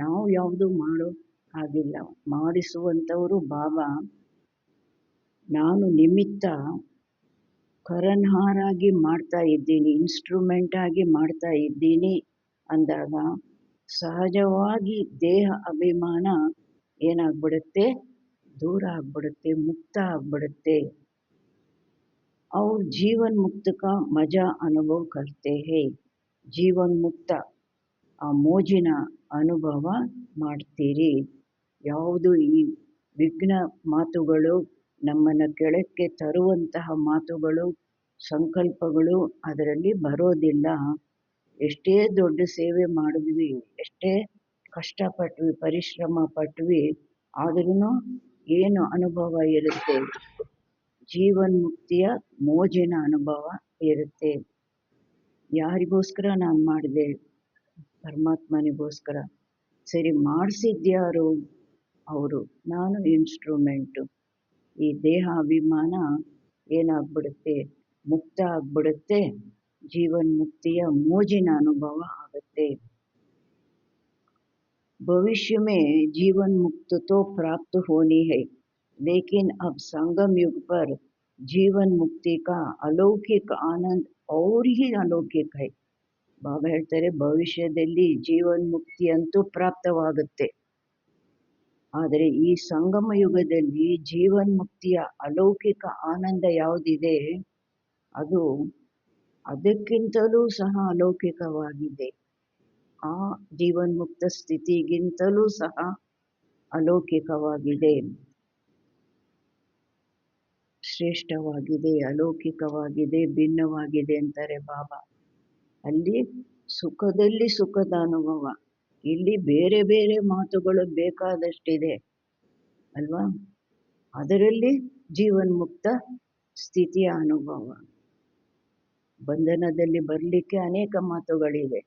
ನಾವು ಯಾವುದು ಮಾಡೋ ಹಾಗಿಲ್ಲ, ಮಾಡಿಸುವಂಥವರು ಬಾಬಾ. ನಾನು ನಿಮಿತ್ತ ಕರನ್ಹಾರಾಗಿ ಮಾಡ್ತಾ ಇದ್ದೀನಿ, ಇನ್ಸ್ಟ್ರೂಮೆಂಟ್ ಆಗಿ ಮಾಡ್ತಾ ಇದ್ದೀನಿ ಅಂದಾಗ ಸಹಜವಾಗಿ ದೇಹ ಅಭಿಮಾನ ಏನಾಗ್ಬಿಡುತ್ತೆ, दूर ಆಗ್ಬಿಡುತ್ತೆ, ಮುಕ್ತ ಆಗ್ಬಿಡುತ್ತೆ. और जीवन मुक्त का मजा अनुभव करते हैं. ಜೀವನ್ ಮುಕ್ತ ಆ ಮೋಜಿನ ಅನುಭವ ಮಾಡ್ತೀರಿ. ಯಾವುದು ಈ ವಿಘ್ನ ಮಾತುಗಳು, ನಮ್ಮನ್ನು ಕೆಳಕ್ಕೆ ತರುವಂತಹ ಮಾತುಗಳು, ಸಂಕಲ್ಪಗಳು ಅದರಲ್ಲಿ ಬರೋದಿಲ್ಲ. ಎಷ್ಟೇ ದೊಡ್ಡ ಸೇವೆ ಮಾಡಿದ್ವಿ, ಎಷ್ಟೇ ಕಷ್ಟಪಟ್ವಿ, ಪರಿಶ್ರಮ ಪಟ್ವಿ, ಆದ್ರೂ ಏನು ಅನುಭವ ಇರುತ್ತೆ, ಜೀವನ್ ಮುಕ್ತಿಯ ಮೋಜಿನ ಅನುಭವ ಇರುತ್ತೆ. ಯಾರಿಗೋಸ್ಕರ ನಾನು ಮಾಡಿದೆ, ಪರಮಾತ್ಮನಿಗೋಸ್ಕರ. ಸರಿ, ಮಾಡಿಸಿದ್ಯಾರು? ಅವರು. ನಾನು ಇನ್ಸ್ಟ್ರೂಮೆಂಟು. ಈ ದೇಹ ಅಭಿಮಾನ ಏನಾಗ್ಬಿಡುತ್ತೆ, ಮುಕ್ತ ಆಗ್ಬಿಡುತ್ತೆ. ಜೀವನ್ ಮುಕ್ತಿಯ ಮೋಜಿನ ಅನುಭವ ಆಗುತ್ತೆ. भविष्य में जीवन मुक्त तो प्राप्त होनी है, लेकिन अब संगम युग पर जीवन मुक्ति का अलौकिक आनंद और ही अलौकिक है. ಬಾಬಾ ಹೇಳ್ತಾರೆ, ಭವಿಷ್ಯದಲ್ಲಿ ಜೀವನ್ ಮುಕ್ತಿ ಅಂತೂ ಪ್ರಾಪ್ತವಾಗುತ್ತೆ. ಆದರೆ ಈ ಸಂಗಮ ಯುಗದಲ್ಲಿ ಜೀವನ್ ಮುಕ್ತಿಯ ಅಲೌಕಿಕ ಆನಂದ ಯಾವುದಿದೆ, ಅದು ಅದಕ್ಕಿಂತಲೂ ಸಹ ಅಲೌಕಿಕವಾಗಿದೆ. ಆ ಜೀವನ್ಮುಕ್ತ ಸ್ಥಿತಿಗಿಂತಲೂ ಸಹ ಅಲೌಕಿಕವಾಗಿದೆ, ಶ್ರೇಷ್ಠವಾಗಿದೆ, ಅಲೌಕಿಕವಾಗಿದೆ, ಭಿನ್ನವಾಗಿದೆ ಅಂತಾರೆ ಬಾಬಾ. ಅಲ್ಲಿ ಸುಖದಲ್ಲಿ ಸುಖದ ಅನುಭವ, ಇಲ್ಲಿ ಬೇರೆ ಬೇರೆ ಮಾತುಗಳು ಬೇಕಾದಷ್ಟಿದೆ ಅಲ್ವಾ. ಅದರಲ್ಲಿ ಜೀವನ್ಮುಕ್ತ ಸ್ಥಿತಿಯ ಅನುಭವ. ಬಂಧನದಲ್ಲಿ ಬರಲಿಕ್ಕೆ ಅನೇಕ ಮಾತುಗಳಿವೆ.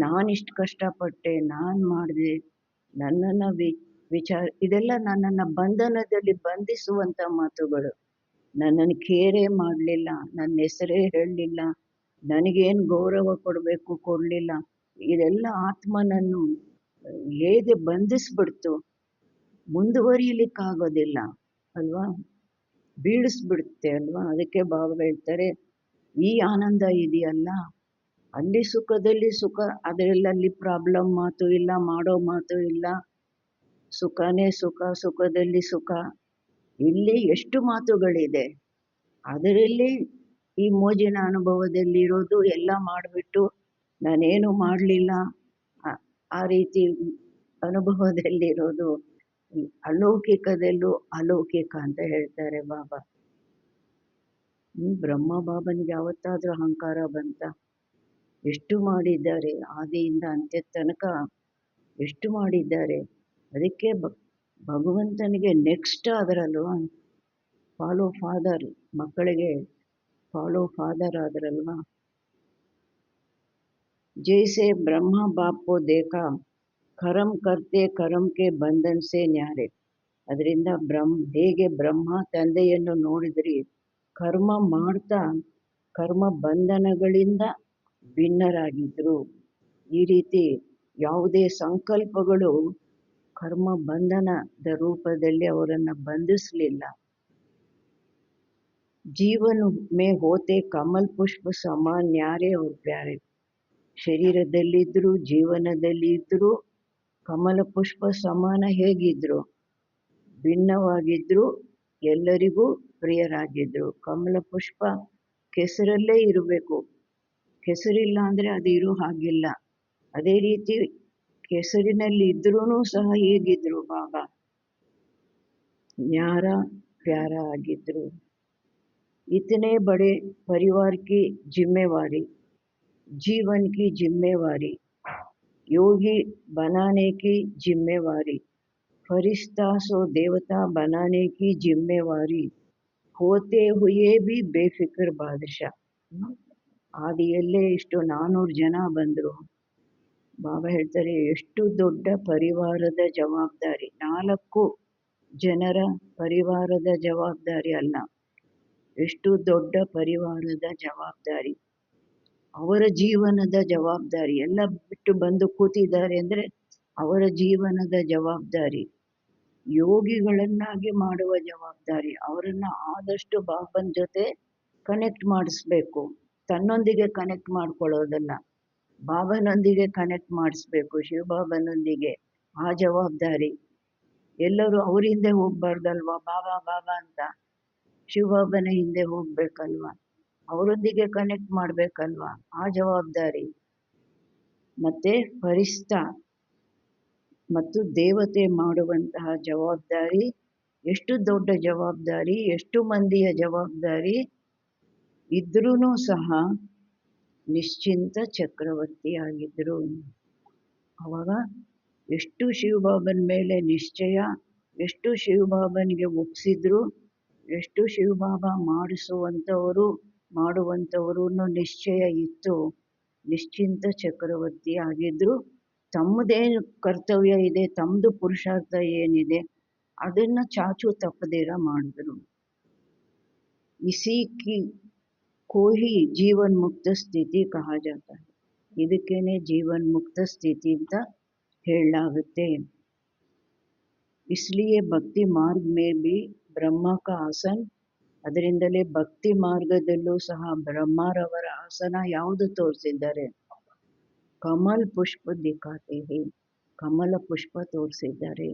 ನಾನಿಷ್ಟು ಕಷ್ಟಪಟ್ಟೆ, ನಾನು ಮಾಡಿದೆ, ನನ್ನನ್ನು ವಿಚಾರ, ಇದೆಲ್ಲ ನನ್ನನ್ನು ಬಂಧನದಲ್ಲಿ ಬಂಧಿಸುವಂಥ ಮಾತುಗಳು. ನನ್ನನ್ನು ಕೇರೇ ಮಾಡಲಿಲ್ಲ, ನನ್ನ ಹೆಸರೇ ಹೇಳಲಿಲ್ಲ, ನನಗೇನು ಗೌರವ ಕೊಡಬೇಕು ಕೊಡಲಿಲ್ಲ, ಇದೆಲ್ಲ ಆತ್ಮನನ್ನು ಹೇಗೆ ಬಂಧಿಸ್ಬಿಡ್ತು, ಮುಂದುವರಿಯಲಿಕ್ಕಾಗೋದಿಲ್ಲ ಅಲ್ವಾ, ಬೀಳಿಸ್ಬಿಡುತ್ತೆ ಅಲ್ವಾ. ಅದಕ್ಕೆ ಬಾಬಾ ಹೇಳ್ತಾರೆ, ಈ ಆನಂದ ಇದೆಯಲ್ಲ, ಅಲ್ಲಿ ಸುಖದಲ್ಲಿ ಸುಖ, ಅದರಲ್ಲಿ ಪ್ರಾಬ್ಲಮ್ ಮಾತು ಇಲ್ಲ, ಮಾಡೋ ಮಾತು ಇಲ್ಲ, ಸುಖನೇ ಸುಖ, ಸುಖದಲ್ಲಿ ಸುಖ. ಇಲ್ಲಿ ಎಷ್ಟು ಮಾತುಗಳಿದೆ, ಅದರಲ್ಲಿ ಈ ಮೋಜಿನ ಅನುಭವದಲ್ಲಿ ಇರೋದು, ಎಲ್ಲ ಮಾಡಿಬಿಟ್ಟು ನಾನೇನು ಮಾಡಲಿಲ್ಲ ಆ ರೀತಿ ಅನುಭವದಲ್ಲಿರೋದು ಅಲೌಕಿಕದಲ್ಲೂ ಅಲೌಕಿಕ ಅಂತ ಹೇಳ್ತಾರೆ ಬಾಬಾ. ಬ್ರಹ್ಮ ಬಾಬನಿಗೆ ಯಾವತ್ತಾದ್ರೂ ಅಹಂಕಾರ ಬಂತ? ಎಷ್ಟು ಮಾಡಿದ್ದಾರೆ, ಆದಿಯಿಂದ ಅಂತ್ಯ ತನಕ ಎಷ್ಟು ಮಾಡಿದ್ದಾರೆ. ಅದಕ್ಕೆ ಭಗವಂತನಿಗೆ ನೆಕ್ಸ್ಟ್ ಆದರಲ್ವ, ಫಾಲೋ ಫಾದರ್, ಮಕ್ಕಳಿಗೆ ಫಾಲೋ ಫಾದರ್ ಆದರಲ್ವ. जैसे ब्रह्मा बाप को देखा, कर्म करते कर्म के बंधन से न्यारे. ಅದರಿಂದ ಹೇಗೆ ಬ್ರಹ್ಮ ತಂದೆಯನ್ನು ನೋಡಿದ್ರಿ, ಕರ್ಮ ಮಾಡ್ತಾ ಕರ್ಮ ಬಂಧನಗಳಿಂದ ಭಿನ್ನರಾಗಿದ್ರು. ಈ ರೀತಿ ಯಾವುದೇ ಸಂಕಲ್ಪಗಳು ಕರ್ಮ ಬಂಧನದ ರೂಪದಲ್ಲಿ ಅವರನ್ನು ಬಂಧಿಸಲಿಲ್ಲ. ಜೀವನ ಮೇ ಹೋತೆ ಕಮಲ್ ಪುಷ್ಪ ಸಮಾನ ನ್ಯಾರೆ ಅವ್ರ ಪ್ಯಾರೆ. ಶರೀರದಲ್ಲಿದ್ದರು, ಜೀವನದಲ್ಲಿ ಇದ್ದರು, ಕಮಲ ಪುಷ್ಪ ಸಮಾನ ಹೇಗಿದ್ರು, ಭಿನ್ನವಾಗಿದ್ರು, ಎಲ್ಲರಿಗೂ ಪ್ರಿಯರಾಗಿದ್ರು. ಕಮಲ ಪುಷ್ಪ ಕೆಸರಲ್ಲೇ ಇರಬೇಕು, ಕೆಸರಿಲ್ಲ ಅಂದರೆ ಅದು ಇರೋ ಹಾಗಿಲ್ಲ. ಅದೇ ರೀತಿ ಕೆಸರಿನಲ್ಲಿ ಇದ್ರೂ ಸಹ ಹೇಗಿದ್ರು ಬಾಬಾ, ನ್ಯಾರ ಪ್ಯಾರ ಆಗಿದ್ರು. इतने बड़े परिवार की जिम्मेवारी, जीवन की जिम्मेवारी, योगी बनाने की जिम्मेवारी, फरिश्ता सो देवता बनाने की जिम्मेवारी होते हुए भी बेफिक्र बादशाह. ಆದಿಯಲ್ಲೇ ಇಷ್ಟು 400 ಜನ ಬಂದರು. ಬಾಬಾ ಹೇಳ್ತಾರೆ, ಎಷ್ಟು ದೊಡ್ಡ ಪರಿವಾರದ ಜವಾಬ್ದಾರಿ. 4 ಜನರ ಪರಿವಾರದ ಜವಾಬ್ದಾರಿ ಅಲ್ಲ, ಎಷ್ಟು ದೊಡ್ಡ ಪರಿವಾರದ ಜವಾಬ್ದಾರಿ, ಅವರ ಜೀವನದ ಜವಾಬ್ದಾರಿ. ಎಲ್ಲ ಬಿಟ್ಟು ಬಂದು ಕೂತಿದ್ದಾರೆ ಅಂದರೆ ಅವರ ಜೀವನದ ಜವಾಬ್ದಾರಿ, ಯೋಗಿಗಳನ್ನಾಗಿ ಮಾಡುವ ಜವಾಬ್ದಾರಿ. ಅವರನ್ನು ಆದಷ್ಟು ಬಾಬನ ಜೊತೆ ಕನೆಕ್ಟ್ ಮಾಡಿಸ್ಬೇಕು, ತನ್ನೊಂದಿಗೆ ಕನೆಕ್ಟ್ ಮಾಡ್ಕೊಳ್ಳೋದಲ್ಲ, ಬಾಬನೊಂದಿಗೆ ಕನೆಕ್ಟ್ ಮಾಡಿಸ್ಬೇಕು, ಶಿವಬಾಬನೊಂದಿಗೆ. ಆ ಜವಾಬ್ದಾರಿ ಎಲ್ಲರೂ ಅವ್ರ ಹಿಂದೆ ಹೋಗ್ಬಾರ್ದಲ್ವಾ, ಬಾಬಾ ಬಾಬಾ ಅಂತ. ಶಿವಬಾಬನ ಹಿಂದೆ ಹೋಗ್ಬೇಕಲ್ವಾ, ಅವರೊಂದಿಗೆ ಕನೆಕ್ಟ್ ಮಾಡ್ಬೇಕಲ್ವಾ, ಆ ಜವಾಬ್ದಾರಿ. ಮತ್ತೆ ಪರಿಸ್ಥ ಮತ್ತು ದೇವತೆ ಮಾಡುವಂತಹ ಜವಾಬ್ದಾರಿ ಎಷ್ಟು ದೊಡ್ಡ ಜವಾಬ್ದಾರಿ, ಎಷ್ಟು ಮಂದಿಯ ಜವಾಬ್ದಾರಿ ಇದ್ರೂ ಸಹ ನಿಶ್ಚಿಂತ ಚಕ್ರವರ್ತಿ ಆಗಿದ್ರು. ಅವಾಗ ಎಷ್ಟು ಶಿವಬಾಬನ ಮೇಲೆ ನಿಶ್ಚಯ, ಎಷ್ಟು ಶಿವಬಾಬನಿಗೆ ಒಪ್ಸಿದ್ರು, ಎಷ್ಟು ಶಿವಬಾಬಾ ಮಾಡುವಂಥವರು ನಿಶ್ಚಯ ಇತ್ತು. ನಿಶ್ಚಿಂತ ಚಕ್ರವರ್ತಿ ಆಗಿದ್ರು. ತಮ್ಮದೇನು ಕರ್ತವ್ಯ ಇದೆ, ತಮ್ಮದು ಪುರುಷಾರ್ಥ ಏನಿದೆ ಅದನ್ನು ಚಾಚು ತಪ್ಪದೇರ ಮಾಡಿದ್ರು. ಇಸಿ को ही जीवन मुक्त ಸ್ಥಿತಿ कहा जाता है. ಇದಕ್ಕೇನೆ ಜೀವನ್ ಮುಕ್ತ ಸ್ಥಿತಿ ಅಂತ ಹೇಳಲಾಗುತ್ತೆ. इसलिए ಭಕ್ತಿ ಮಾರ್ಗ में भी ಬ್ರಹ್ಮ का आसन, ಅದರಿಂದಲೇ ಭಕ್ತಿ ಮಾರ್ಗದಲ್ಲೂ ಸಹ ಬ್ರಹ್ಮರವರ ಆಸನ ಯಾವುದು ತೋರಿಸಿದ್ದಾರೆ? ಕಮಲ್ ಪುಷ್ಪ ದಿಖಾತೆ ಹೇ, ಕಮಲ ಪುಷ್ಪ ತೋರಿಸಿದ್ದಾರೆ.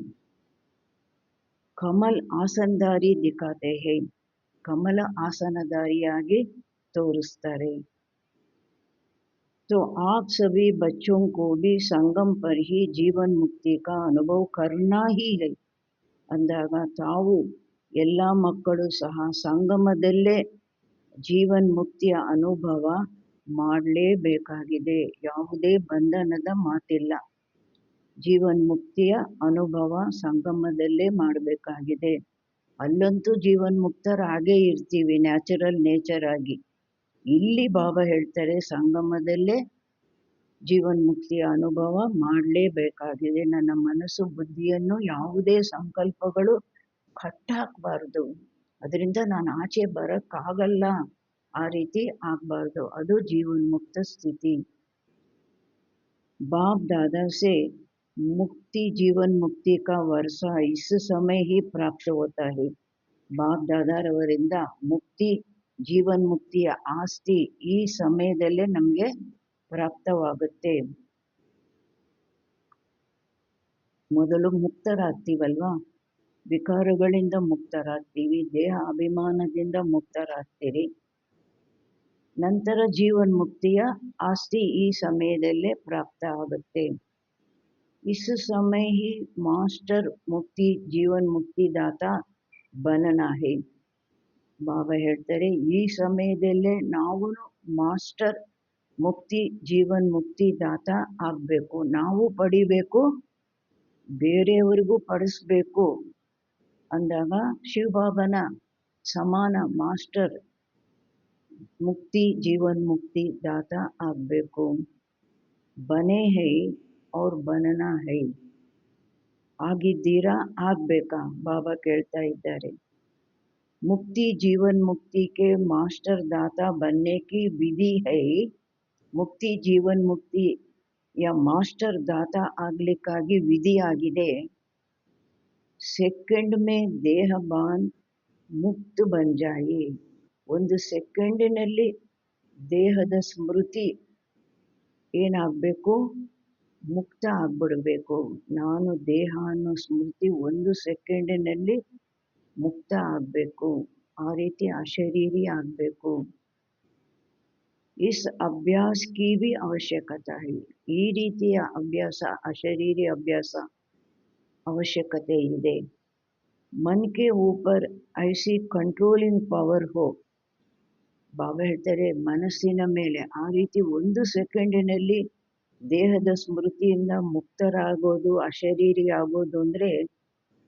ಕಮಲ್ ಆಸನದಾರಿ ದಿಖಾತೆ ಹೇ, ಕಮಲ ಆಸನದಾರಿಯಾಗಿ ತೋರಿಸ್ತಾರೆ. तो आप सभी बच्चों को भी संगम पर ही जीवन मुक्ति का अनुभव करना ही है ಅಂದಾಗ ತಾವು ಎಲ್ಲ ಮಕ್ಕಳು ಸಹ ಸಂಗಮದಲ್ಲೇ ಜೀವನ್ ಮುಕ್ತಿಯ ಅನುಭವ ಮಾಡಲೇಬೇಕಾಗಿದೆ. ಯಾವುದೇ ಬಂಧನದ ಮಾತಿಲ್ಲ. ಜೀವನ್ ಮುಕ್ತಿಯ ಅನುಭವ ಸಂಗಮದಲ್ಲೇ ಮಾಡಬೇಕಾಗಿದೆ. ಅಲ್ಲಂತೂ ಜೀವನ್ ಮುಕ್ತರಾಗೇ ಇರ್ತೀವಿ ನ್ಯಾಚುರಲ್ ನೇಚರ್ ಆಗಿ. ಇಲ್ಲಿ ಬಾಬಾ ಹೇಳ್ತಾರೆ ಸಂಗಮದಲ್ಲೇ ಜೀವನ್ ಮುಕ್ತಿಯ ಅನುಭವ ಮಾಡಲೇಬೇಕಾಗಿದೆ. ನನ್ನ ಮನಸ್ಸು ಬುದ್ಧಿಯನ್ನು ಯಾವುದೇ ಸಂಕಲ್ಪಗಳು ಕಟ್ಟಾಕಬಾರ್ದು, ಅದರಿಂದ ನಾನು ಆಚೆ ಬರೋಕ್ಕಾಗಲ್ಲ, ಆ ರೀತಿ ಆಗಬಾರ್ದು. ಅದು ಜೀವನ್ ಮುಕ್ತ ಸ್ಥಿತಿ. बाप दादा से मुक्ति जीवन मुक्ति का वर्षा इस समय ही प्राप्त होता है. ಬಾಪ್ ದಾದಾರವರಿಂದ ಮುಕ್ತಿ ಜೀವನ್ ಮುಕ್ತಿಯ ಆಸ್ತಿ ಈ ಸಮಯದಲ್ಲೇ ನಮಗೆ ಪ್ರಾಪ್ತವಾಗುತ್ತೆ. ಮೊದಲು ಮುಕ್ತರಾಗ್ತೀವಲ್ವಾ, ವಿಕಾರಗಳಿಂದ ಮುಕ್ತರಾಗ್ತೀವಿ, ದೇಹ ಅಭಿಮಾನದಿಂದ ಮುಕ್ತರಾಗ್ತೀರಿ. ನಂತರ ಜೀವನ್ ಮುಕ್ತಿಯ ಆಸ್ತಿ ಈ ಸಮಯದಲ್ಲೇ ಪ್ರಾಪ್ತ ಆಗುತ್ತೆ. इस समय ही ಮಾಸ್ಟರ್ ಮುಕ್ತಿ ಜೀವನ್ ಮುಕ್ತಿ ದಾತ ಬನನಾ ಹೇ. ಬಾಬಾ ಹೇಳ್ತಾರೆ ಈ ಸಮಯದಲ್ಲೇ ನಾವು ಮಾಸ್ಟರ್ ಮುಕ್ತಿ ಜೀವನ್ ಮುಕ್ತಿ ದಾತ ಆಗಬೇಕು. ನಾವು ಪಡಿಬೇಕು, ಬೇರೆಯವರಿಗೂ ಪಡಿಸ್ಬೇಕು. ಅಂದಾಗ ಶಿವಬಾಬನ ಸಮಾನ ಮಾಸ್ಟರ್ ಮುಕ್ತಿ ಜೀವನ್ ಮುಕ್ತಿ ದಾತ ಆಗಬೇಕು. ಬನೆ ಹೈ और बनना है. ಆಗಿದ್ದೀರಾ, ಆಗಬೇಕಾ? ಬಾಬಾ ಕೇಳ್ತಾ ಇದ್ದಾರೆ. ಮುಕ್ತಿ ಜೀವನ್ ಮುಕ್ತಿ ಕೆ ಮಾಸ್ಟರ್ ದಾತ बनने की विधि है. ಮುಕ್ತಿ ಜೀವನ್ ಮುಕ್ತಿ ಯ ಮಾಸ್ಟರ್ ದಾತ ಆಗ್ಲಿಕ್ಕಾಗಿ ವಿಧಿ ಆಗಿದೆ. ಸೆಕೆಂಡ್ ಮೇ ದೇಹ ಬಾನ್ ಮುಕ್ತ ಬನ್ ಜಾಯೆ. ಒಂದು ಸೆಕೆಂಡಿನಲ್ಲಿ ದೇಹದ ಸ್ಮೃತಿ ಏನಾಗಬೇಕು? ಮುಕ್ತ ಆಗ್ಬಿಡಬೇಕು. ನಾನು ದೇಹ ಅನ್ನೋ ಸ್ಮೃತಿ ಒಂದು ಸೆಕೆಂಡಿನಲ್ಲಿ ಮುಕ್ತ ಆಗಬೇಕು. ಆ ರೀತಿ ಅಶರೀರಿ ಆಗಬೇಕು. ಇಸ್ ಅಭ್ಯಾಸ ಕಿ ಭಿ ಅವಶ್ಯಕತೆ है. ಈ ರೀತಿಯ ಅಭ್ಯಾಸ, ಅಶರೀರಿ ಅಭ್ಯಾಸ ಅವಶ್ಯಕತೆ ಇದೆ. ಮನ್ ಕೆ ಊಪರ್ ಐಸಿ ಕಂಟ್ರೋಲಿಂಗ್ ಪವರ್ ಹೋ. ಬಾಬಾ ಹೇಳ್ತಾರೆ ಮನಸ್ಸಿನ ಮೇಲೆ ಆ ರೀತಿ ಒಂದು ಸೆಕೆಂಡಿನಲ್ಲಿ ದೇಹದ ಸ್ಮೃತಿಯಿಂದ ಮುಕ್ತರಾಗೋದು, ಅಶರೀರಿ ಆಗೋದು ಅಂದರೆ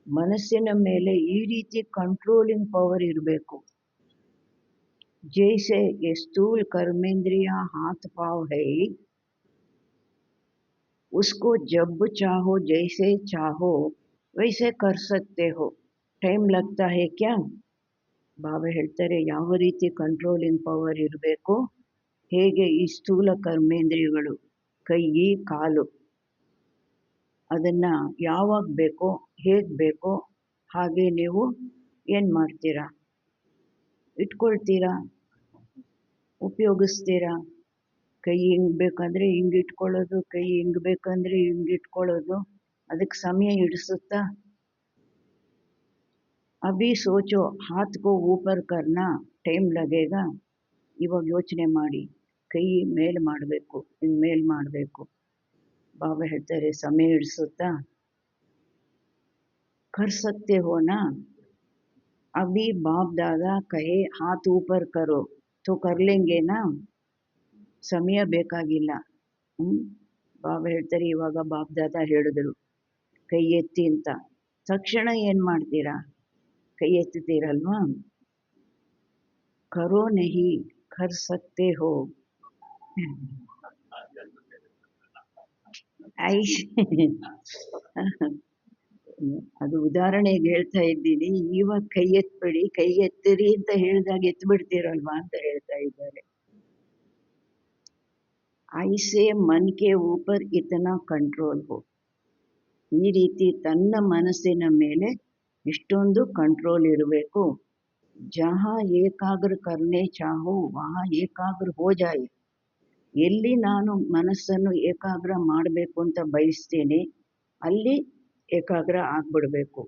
ಮನಸ್ಸಿನ ಮೇಲೆ ಈ ರೀತಿ ಕಂಟ್ರೋಲಿಂಗ್ ಪವರ್ ಇರಬೇಕು. ಜೈಸೆ ये स्थूल कर्मेंद्रिया हाथ पाँव है, उसको जब चाहो जैसे चाहो वैसे कर सकते हो. ಟೈಮ್ ಲಗ್ತಾ ಹೇ ಕ್ಯಾ? ಬಾಬಾ ಹೇಳ್ತಾರೆ ಯಾವ ರೀತಿ ಕಂಟ್ರೋಲಿಂಗ್ ಪವರ್ ಇರಬೇಕು, ಹೇಗೆ ಈ ಸ್ಥೂಲ ಕರ್ಮೇಂದ್ರಿಯಗಳು ಕೈ ಕಾಲು ಅದನ್ನು ಯಾವಾಗ ಬೇಕೋ ಹೇಗೆ ಬೇಕೋ ಹಾಗೆ ನೀವು ಏನು ಮಾಡ್ತೀರಾ? ಇಟ್ಕೊಳ್ತೀರಾ, ಉಪಯೋಗಿಸ್ತೀರಾ. ಕೈ ಹಿಂಗೆ ಬೇಕಂದರೆ ಹಿಂಗೆ ಇಟ್ಕೊಳ್ಳೋದು, ಕೈ ಹಿಂಗೆ ಬೇಕಂದರೆ ಹಿಂಗೆ ಇಟ್ಕೊಳ್ಳೋದು. ಅದಕ್ಕೆ ಸಮಯ ಹಿಡಿಸುತ್ತಾ? अभी सोचो हाथ को ऊपर करना ಟೈಮ್ लगेगा. ಇವಾಗ ಯೋಚನೆ ಮಾಡಿ, ಕೈ ಮೇಲ್ ಮಾಡಬೇಕು, ಹಿಂಗೆ ಮೇಲ್ ಮಾಡಬೇಕು. ಬಾಬಾ ಹೇಳ್ತಾರೆ ಸಮಯ ಹಿಡಿಸುತ್ತಾ, कर सकते हो ना. अभी बाप दादा कहे हाथ ऊपर करो तो कर लेंगे ना. ಸಮಯ ಬೇಕಾಗಿಲ್ಲ. ಬಾಬಾ ಹೇಳ್ತಾರೆ ಇವಾಗ ಬಾಪ್ ದಾದಾ ಹೇಳಿದ್ರು ಕೈ ಎತ್ತಿ ಅಂತ, ತಕ್ಷಣ ಏನು ಮಾಡ್ತೀರಾ? ಕೈ ಎತ್ತುತ್ತೀರಲ್ವಾ? ಕರೋ ನಹಿ ಕರ್ ಸಕ್ತೆ ಹೋ. ಐಶ್ ಅದು ಉದಾಹರಣೆಗೆ ಹೇಳ್ತಾ ಇದ್ದೀನಿ. ಇವಾಗ ಕೈ ಎತ್ಬಿಡಿ, ಕೈ ಎತ್ತಿರಿ ಅಂತ ಹೇಳಿದಾಗ ಎತ್ಬಿಡ್ತೀರಲ್ವಾ ಅಂತ ಹೇಳ್ತಾ ಇದ್ದಾರೆ. ಐಸೆ ಮನ್ ಕೆ ಊಪರ್ ಇತನಾ ಕಂಟ್ರೋಲ್ ಹೋ. ಈ ರೀತಿ ತನ್ನ ಮನಸ್ಸಿನ ಮೇಲೆ ಇಷ್ಟೊಂದು ಕಂಟ್ರೋಲ್ ಇರಬೇಕು. ಜहाँ ಏಕಾಗ್ರ ಕರ್ನೆ ಚಾಹೋ ವಹಾ ಏಕಾಗ್ರ ಹೋ ಜಾಯೆ. ಎಲ್ಲಿ ನಾನು ಮನಸ್ಸನ್ನು ಏಕಾಗ್ರ ಮಾಡಬೇಕು ಅಂತ ಬಯಸ್ತೇನೆ ಅಲ್ಲಿ ಏಕಾಗ್ರ ಆಗ್ಬಿಡ್ಬೇಕು.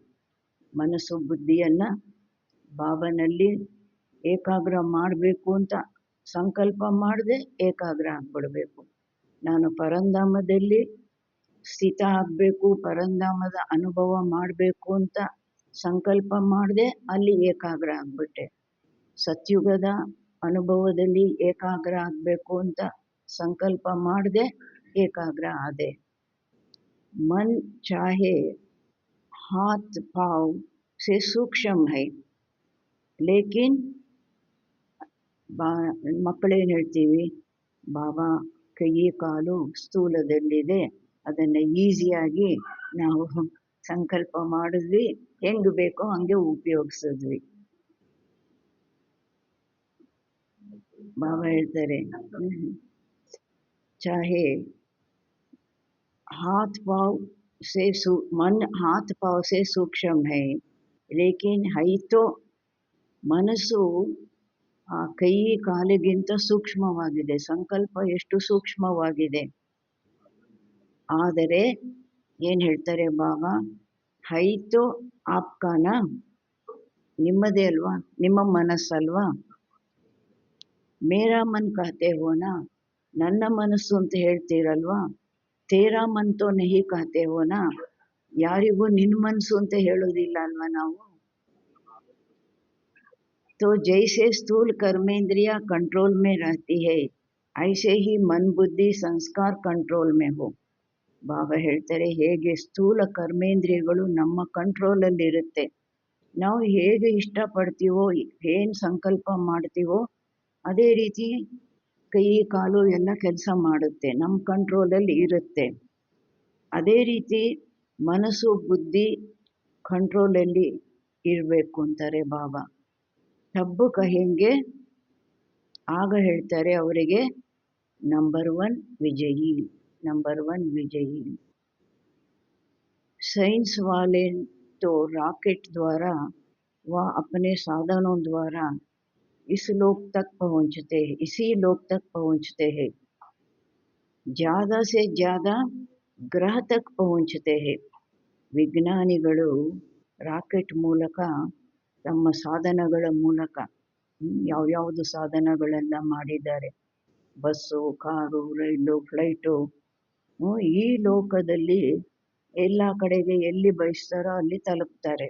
ಮನಸ್ಸು ಬುದ್ಧಿಯನ್ನು ಬಾಬನಲ್ಲಿ ಏಕಾಗ್ರ ಮಾಡಬೇಕು ಅಂತ ಸಂಕಲ್ಪ ಮಾಡದೆ ಏಕಾಗ್ರ ಆಗ್ಬಿಡ್ಬೇಕು. ನಾನು ಪರಂಧಾಮದಲ್ಲಿ ಸ್ಥಿತ ಆಗಬೇಕು, ಪರಂಧಾಮದ ಅನುಭವ ಮಾಡಬೇಕು ಅಂತ ಸಂಕಲ್ಪ ಮಾಡದೆ ಅಲ್ಲಿ ಏಕಾಗ್ರ ಆಗ್ಬಿಟ್ಟೆ. ಸತ್ಯುಗದ ಅನುಭವದಲ್ಲಿ ಏಕಾಗ್ರ ಆಗಬೇಕು ಅಂತ ಸಂಕಲ್ಪ ಮಾಡದೆ ಏಕಾಗ್ರ ಆದೆ. मन चाहे हाथ पाँव से सूक्ष्म है लेकिन ಮಕ್ಕಳೇನು ಹೇಳ್ತೀವಿ, ಬಾಬಾ ಕೈ ಕಾಲು ಸ್ಥೂಲದಲ್ಲಿದೆ, ಅದನ್ನು ಈಸಿಯಾಗಿ ನಾವು ಸಂಕಲ್ಪ ಮಾಡಿದ್ವಿ, ಹೆಂಗೆ ಬೇಕೋ ಹಂಗೆ ಉಪಯೋಗಿಸಿದ್ವಿ. ಬಾಬಾ ಹೇಳ್ತಾರೆ ಚಾಹೆ हाथ पाँव से मन हाथ पाँव से सूक्ष्म है लेकिन है तो ಮನಸ್ಸು ಆ ಕೈ ಕಾಲಿಗಿಂತ ಸೂಕ್ಷ್ಮವಾಗಿದೆ. ಸಂಕಲ್ಪ ಎಷ್ಟು ಸೂಕ್ಷ್ಮವಾಗಿದೆ. ಆದರೆ ಏನು ಹೇಳ್ತಾರೆ ಬಾಬಾ, ಹೈ ತೋ ಆಪ್ಕಾನ, ನಿಮ್ಮದೇ ಅಲ್ವಾ, ನಿಮ್ಮ ಮನಸ್ಸಲ್ವಾ. ಮೇರಾ ಮನ್ ಕಹತೆ ಹೋನಾ, ನನ್ನ ಮನಸ್ಸು ಅಂತ ಹೇಳ್ತೀರಲ್ವಾ. ತೇರಾ ಮನ್ ತೋ ನಹಿ ಕಹತೆ ಹೋನಾ, ಯಾರಿಗೂ ನಿನ್ನ ಮನಸ್ಸು ಅಂತ ಹೇಳೋದಿಲ್ಲ ಅಲ್ವಾ ನಾವು. तो जैसे स्थूल कर्मेंद्रिया कंट्रोल में रहती है ऐसे ही मन बुद्धि संस्कार कंट्रोल में हो. ಬಾಬಾ ಹೇಳ್ತಾರೆ ಹೇಗೆ ಸ್ಥೂಲ ಕರ್ಮೇಂದ್ರಿಯಗಳು ನಮ್ಮ ಕಂಟ್ರೋಲಲ್ಲಿರುತ್ತೆ, ನಾವು ಹೇಗೆ ಇಷ್ಟಪಡ್ತೀವೋ ಏನು ಸಂಕಲ್ಪ ಮಾಡ್ತೀವೋ ಅದೇ ರೀತಿ ಕೈ ಕಾಲು ಎಲ್ಲ ಕೆಲಸ ಮಾಡುತ್ತೆ, ನಮ್ಮ ಕಂಟ್ರೋಲಲ್ಲಿ ಇರುತ್ತೆ. ಅದೇ ರೀತಿ ಮನಸ್ಸು ಬುದ್ಧಿ ಕಂಟ್ರೋಲಲ್ಲಿ ಇರಬೇಕು ಅಂತಾರೆ ಬಾಬಾ. ತಬ್ಬು ಕಹೆಂಗೆ, ಆಗ ಹೇಳ್ತಾರೆ ಅವರಿಗೆ ನಂಬರ್ 1 ವಿಜಯಿ, ನಂಬರ್ 1 ವಿಜಯಿ. साइंस वाले तो रॉकेट द्वारा व अपने साधनों द्वारा इस लोक तक पहुँचते हैं, इसी लोक तक पहुँचते हैं, ज़्यादा से ज़्यादा ग्रह तक पहुँचते हैं. ವಿಜ್ಞಾನಿಗಳು ರಾಕೆಟ್ ಮೂಲಕ ತಮ್ಮ ಸಾಧನಗಳ ಮೂಲಕ ಯಾವ್ಯಾವುದು ಸಾಧನಗಳೆಲ್ಲ ಮಾಡಿದ್ದಾರೆ, ಬಸ್ಸು, ಕಾರು, ರೈಲು, ಫ್ಲೈಟು, ಈ ಲೋಕದಲ್ಲಿ ಎಲ್ಲ ಕಡೆಗೆ ಎಲ್ಲಿ ಬಯಸ್ತಾರೋ ಅಲ್ಲಿ ತಲುಪ್ತಾರೆ.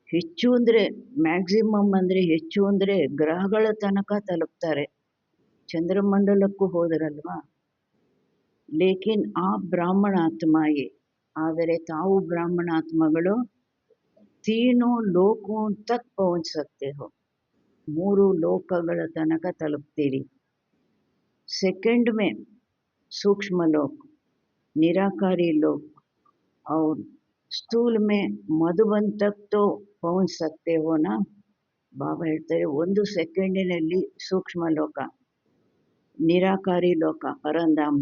ಹೆಚ್ಚು ಅಂದರೆ ಮ್ಯಾಕ್ಸಿಮಮ್ ಅಂದರೆ ಹೆಚ್ಚು ಅಂದರೆ ಗ್ರಹಗಳ ತನಕ ತಲುಪ್ತಾರೆ. ಚಂದ್ರಮಂಡಲಕ್ಕೂ ಹೋದರಲ್ವಾ. ಲೇಕಿನ್ ಆ ಬ್ರಾಹ್ಮಣಾತ್ಮಾಯೇ, ಆದರೆ ತಾವು ಬ್ರಾಹ್ಮಣಾತ್ಮಗಳು ತೀನೋ ಲೋಕೋ ತಕ್ ಪहुँच सकते हो, 3 ಲೋಕಗಳ ತನಕ ತಲುಪ್ತೀರಿ. सेकंड में सूक्ष्म लोक, निराकारी लोक और स्थूल में मधुबन तक तो पहुँच सकते हो ना. ಬಾಬಾ ಹೇಳ್ತಾರೆ 1 ಸೆಕೆಂಡಿನಲ್ಲಿ ಸೂಕ್ಷ್ಮ ಲೋಕ, ನಿರಾಕಾರಿ ಲೋಕ ಪರಂಧಾಮ